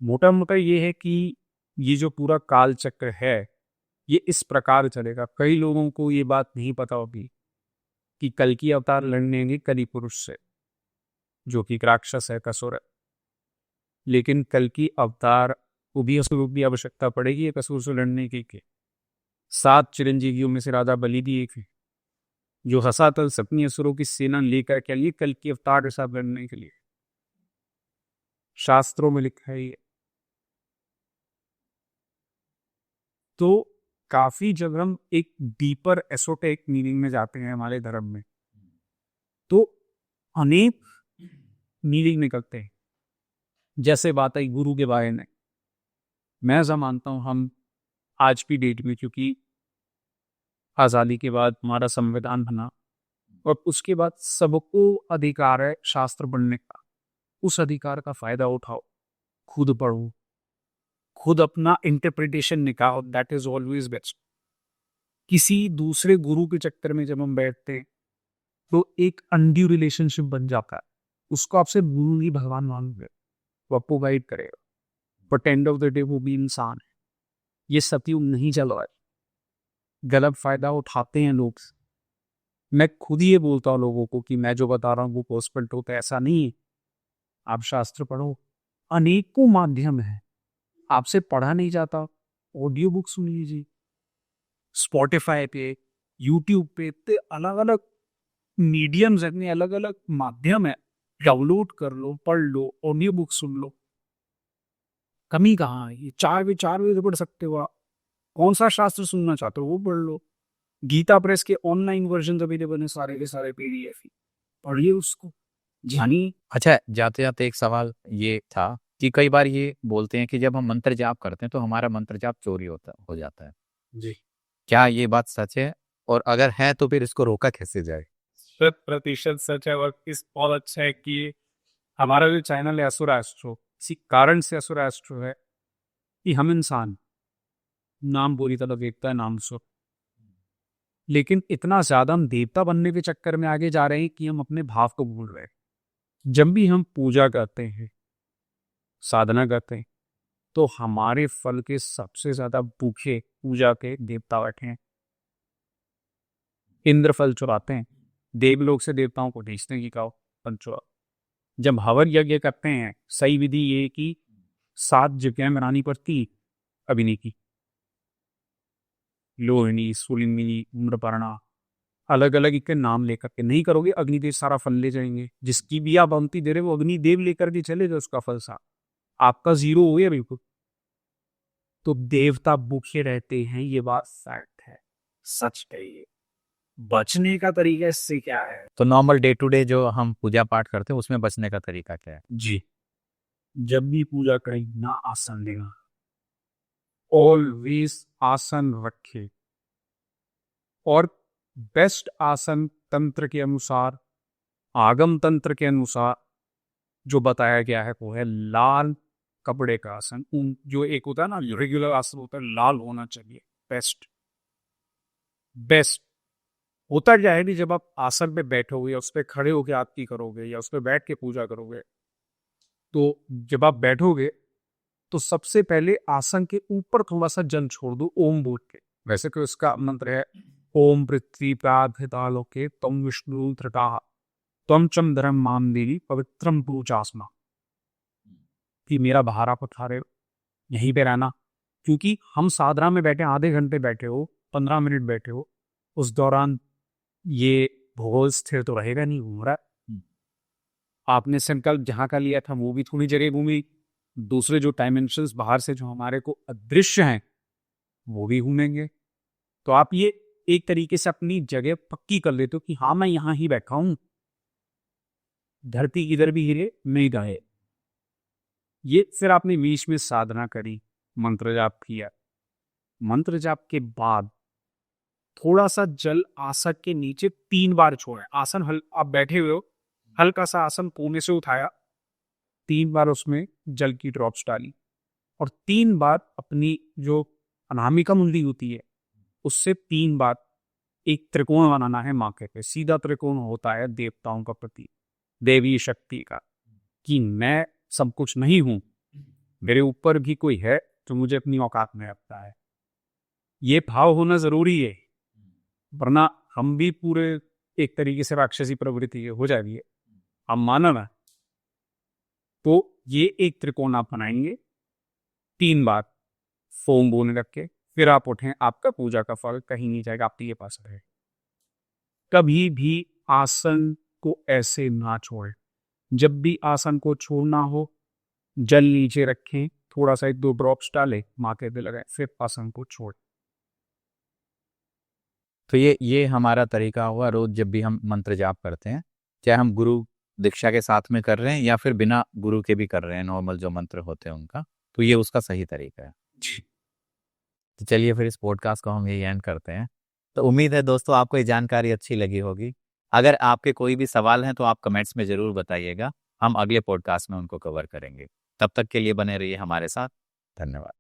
मोटा मोटा ये है कि ये जो पूरा काल चक्र है ये इस प्रकार चलेगा। कई लोगों को ये बात नहीं पता होगी कि कल्कि अवतार लड़ने कली पुरुष से, जो कि राक्षस है, कसुर है, लेकिन कल्कि अवतार को भी असुर की आवश्यकता पड़ेगी एक असुर से लड़ने के। 7 चिरंजीवियों में से राजा बलि भी एक है जो हसातल सपनी असुरों की सेना लेकर के लिए कल्कि अवतार के साथ लड़ने के लिए। शास्त्रों में लिखा है ये। तो काफी जब हम एक डीपर एसोटेक मीनिंग में जाते हैं हमारे धर्म में, तो अनेक मीनिंग निकलते हैं। जैसे बात आई गुरु के बारे में, मैं ऐसा मानता हूं हम आज की डेट में, क्योंकि आज़ादी के बाद हमारा संविधान बना और उसके बाद सबको अधिकार है शास्त्र पढ़ने का, उस अधिकार का फायदा उठाओ, खुद पढ़ो, खुद अपना इंटरप्रिटेशन निकालो, दैट इज ऑलवेज बेस्ट। किसी दूसरे गुरु के चक्कर में जब हम बैठते हैं तो एक अनड्यू रिलेशनशिप बन जाता है, उसको आपसे गुरु ही भगवान मानोगे, वो आपको गाइड करेगा, but end of the day वो भी इंसान है। ये सतयुग नहीं चल रहा है, गलत फायदा उठाते हैं लोग। मैं खुद ये बोलता हूँ लोगों को कि मैं जो बता रहा हूँ वो पॉसिबल होता है, ऐसा नहीं है। आप शास्त्र पढ़ो, अनेकों माध्यम है, आपसे पढ़ा नहीं जाता, ऑडियो बुक सुन लीजिए, स्पॉटिफाई पे, यूट्यूब पे, इतने अलग अलग मीडियम्स है, इतने अलग अलग माध्यम है, डाउनलोड कर लो, पढ़ लो, ऑडियो बुक सुन लो। कमी कहाँ है? ये 4 बजे पढ़ सकते हो आप। कौन सा शास्त्र सुनना चाहते हो वो पढ़ लो। गीता प्रेस के ऑनलाइन वर्जन अवेलेबल है, सारे के सारे PDF ही, पढ़िए उसको, जानिए। अच्छा, जाते जाते एक सवाल ये था कि कई बार ये बोलते हैं कि जब हम मंत्र जाप करते हैं तो हमारा मंत्र जाप चोरी हो जाता है जी, क्या ये बात सच है? और अगर है तो फिर इसको रोका कैसे जाए? 100% सच है। और इस बहुत अच्छा है कि हमारा जो चैनल है असुर एस्ट्रो, इसी कारण से असुर एस्ट्रो है कि हम इंसान, नाम बुरी तरह देखता है, नाम सुर, लेकिन इतना ज्यादा हम देवता बनने के चक्कर में आगे जा रहे हैं कि हम अपने भाव को भूल रहे हैं। जब भी हम पूजा करते हैं, साधना करते हैं, तो हमारे फल के सबसे ज्यादा भूखे पूजा के देवता बैठे हैं। इंद्र फल चुराते हैं, देवलोक से देवताओं को भेजते हैं कि खाओ फल चुराओ। जब हवन यज्ञ करते हैं, सही विधि ये कि 7 जगह बनानी पड़ती, अभी नहीं की। लोहिणी, सुलिमिनी, उम्रपर्णा, अलग अलग इनके नाम लेकर के नहीं करोगे, अग्निदेव सारा फल ले जाएंगे। जिसकी भी आप अनुमति दे रहे हो, अग्निदेव लेकर के चले जाओ उसका फल सा, आपका 0 हो गया बिल्कुल। तो देवता भूखे रहते हैं, ये बात फैक्ट है, सच कहिए। बचने का तरीका इससे क्या है? तो नॉर्मल डे टू डे जो हम पूजा पाठ करते हैं उसमें बचने का तरीका क्या है? जी, जब भी पूजा करें ना आसन लेना, ऑलवेज आसन रखे। और बेस्ट आसन तंत्र के अनुसार, आगम तंत्र के अनुसार जो बताया गया है वो है लाल कपड़े का आसन। जो एक होता है ना रेगुलर आसन होता है, लाल होना चाहिए। बेस्ट बेस्ट होता क्या है कि जब आप आसन पे बैठोगे या उस पर खड़े होकर आरती करोगे या उस पर बैठ के पूजा करोगे, तो जब आप बैठोगे तो सबसे पहले आसन के ऊपर थोड़ा सा जल छोड़ दो ओम बोल के। वैसे तो इसका मंत्र है ओम पृथ्वी प्राधितालोके तम विष्णु धृता तम चंद्रम माम देवी पवित्रम पूजासना। कि मेरा बाहर आप उठा रहे हो, यहीं पे रहना। क्योंकि हम साधना में बैठे, आधे घंटे बैठे हो, 15 मिनट बैठे हो, उस दौरान ये भूगोल स्थिर तो रहेगा नहीं, घूम रहा है। आपने संकल्प जहां का लिया था वो भी थोड़ी जगह घूमी, दूसरे जो डायमेंशंस बाहर से जो हमारे को अदृश्य हैं वो भी घूमेंगे। तो आप ये एक तरीके से अपनी जगह पक्की कर लेते हो कि हाँ मैं यहां ही बैठा हूं, धरती किधर भी हिले नहीं रहे। ये फिर आपने बीच में साधना करी, मंत्र जाप किया। मंत्र जाप के बाद थोड़ा सा जल आसन के नीचे 3 बार छोड़ा। आसन आप बैठे हुए हो, हल्का सा आसन कोने से उठाया, 3 बार उसमें जल की ड्रॉप्स डाली और 3 बार अपनी जो अनामिका मुंडी होती है उससे 3 बार एक त्रिकोण बनाना है माथे पे। सीधा त्रिकोण होता है देवताओं का प्रतीक, देवी शक्ति का, कि मैं सब कुछ नहीं हूं, मेरे ऊपर भी कोई है जो मुझे अपनी औकात में रखता है। ये भाव होना जरूरी है, वरना हम भी पूरे एक तरीके से राक्षसी प्रवृत्ति के हो जाएगी, हम माना ना। तो ये एक त्रिकोण आप बनाएंगे, 3 बार फोम बोलने रख के, फिर आप उठें, आपका पूजा का फल कहीं नहीं जाएगा, आपके पास रहे। कभी भी आसन को ऐसे ना छोड़ें। जब भी आसन को छोड़ना हो, जल नीचे रखें, थोड़ा सा 1-2 ड्रॉप्स डालें, माथे पे लगाएं, फिर आसन को छोड़ें। तो ये हमारा तरीका हुआ रोज जब भी हम मंत्र जाप करते हैं, चाहे हम गुरु दीक्षा के साथ में कर रहे हैं या फिर बिना गुरु के भी कर रहे हैं, नॉर्मल जो मंत्र होते हैं उनका, तो ये उसका सही तरीका है। जी। तो चलिए फिर इस पॉडकास्ट को हम यही एंड करते हैं। तो उम्मीद है दोस्तों आपको ये जानकारी अच्छी लगी होगी। अगर आपके कोई भी सवाल हैं तो आप कमेंट्स में ज़रूर बताइएगा, हम अगले पॉडकास्ट में उनको कवर करेंगे। तब तक के लिए बने रहिए हमारे साथ। धन्यवाद।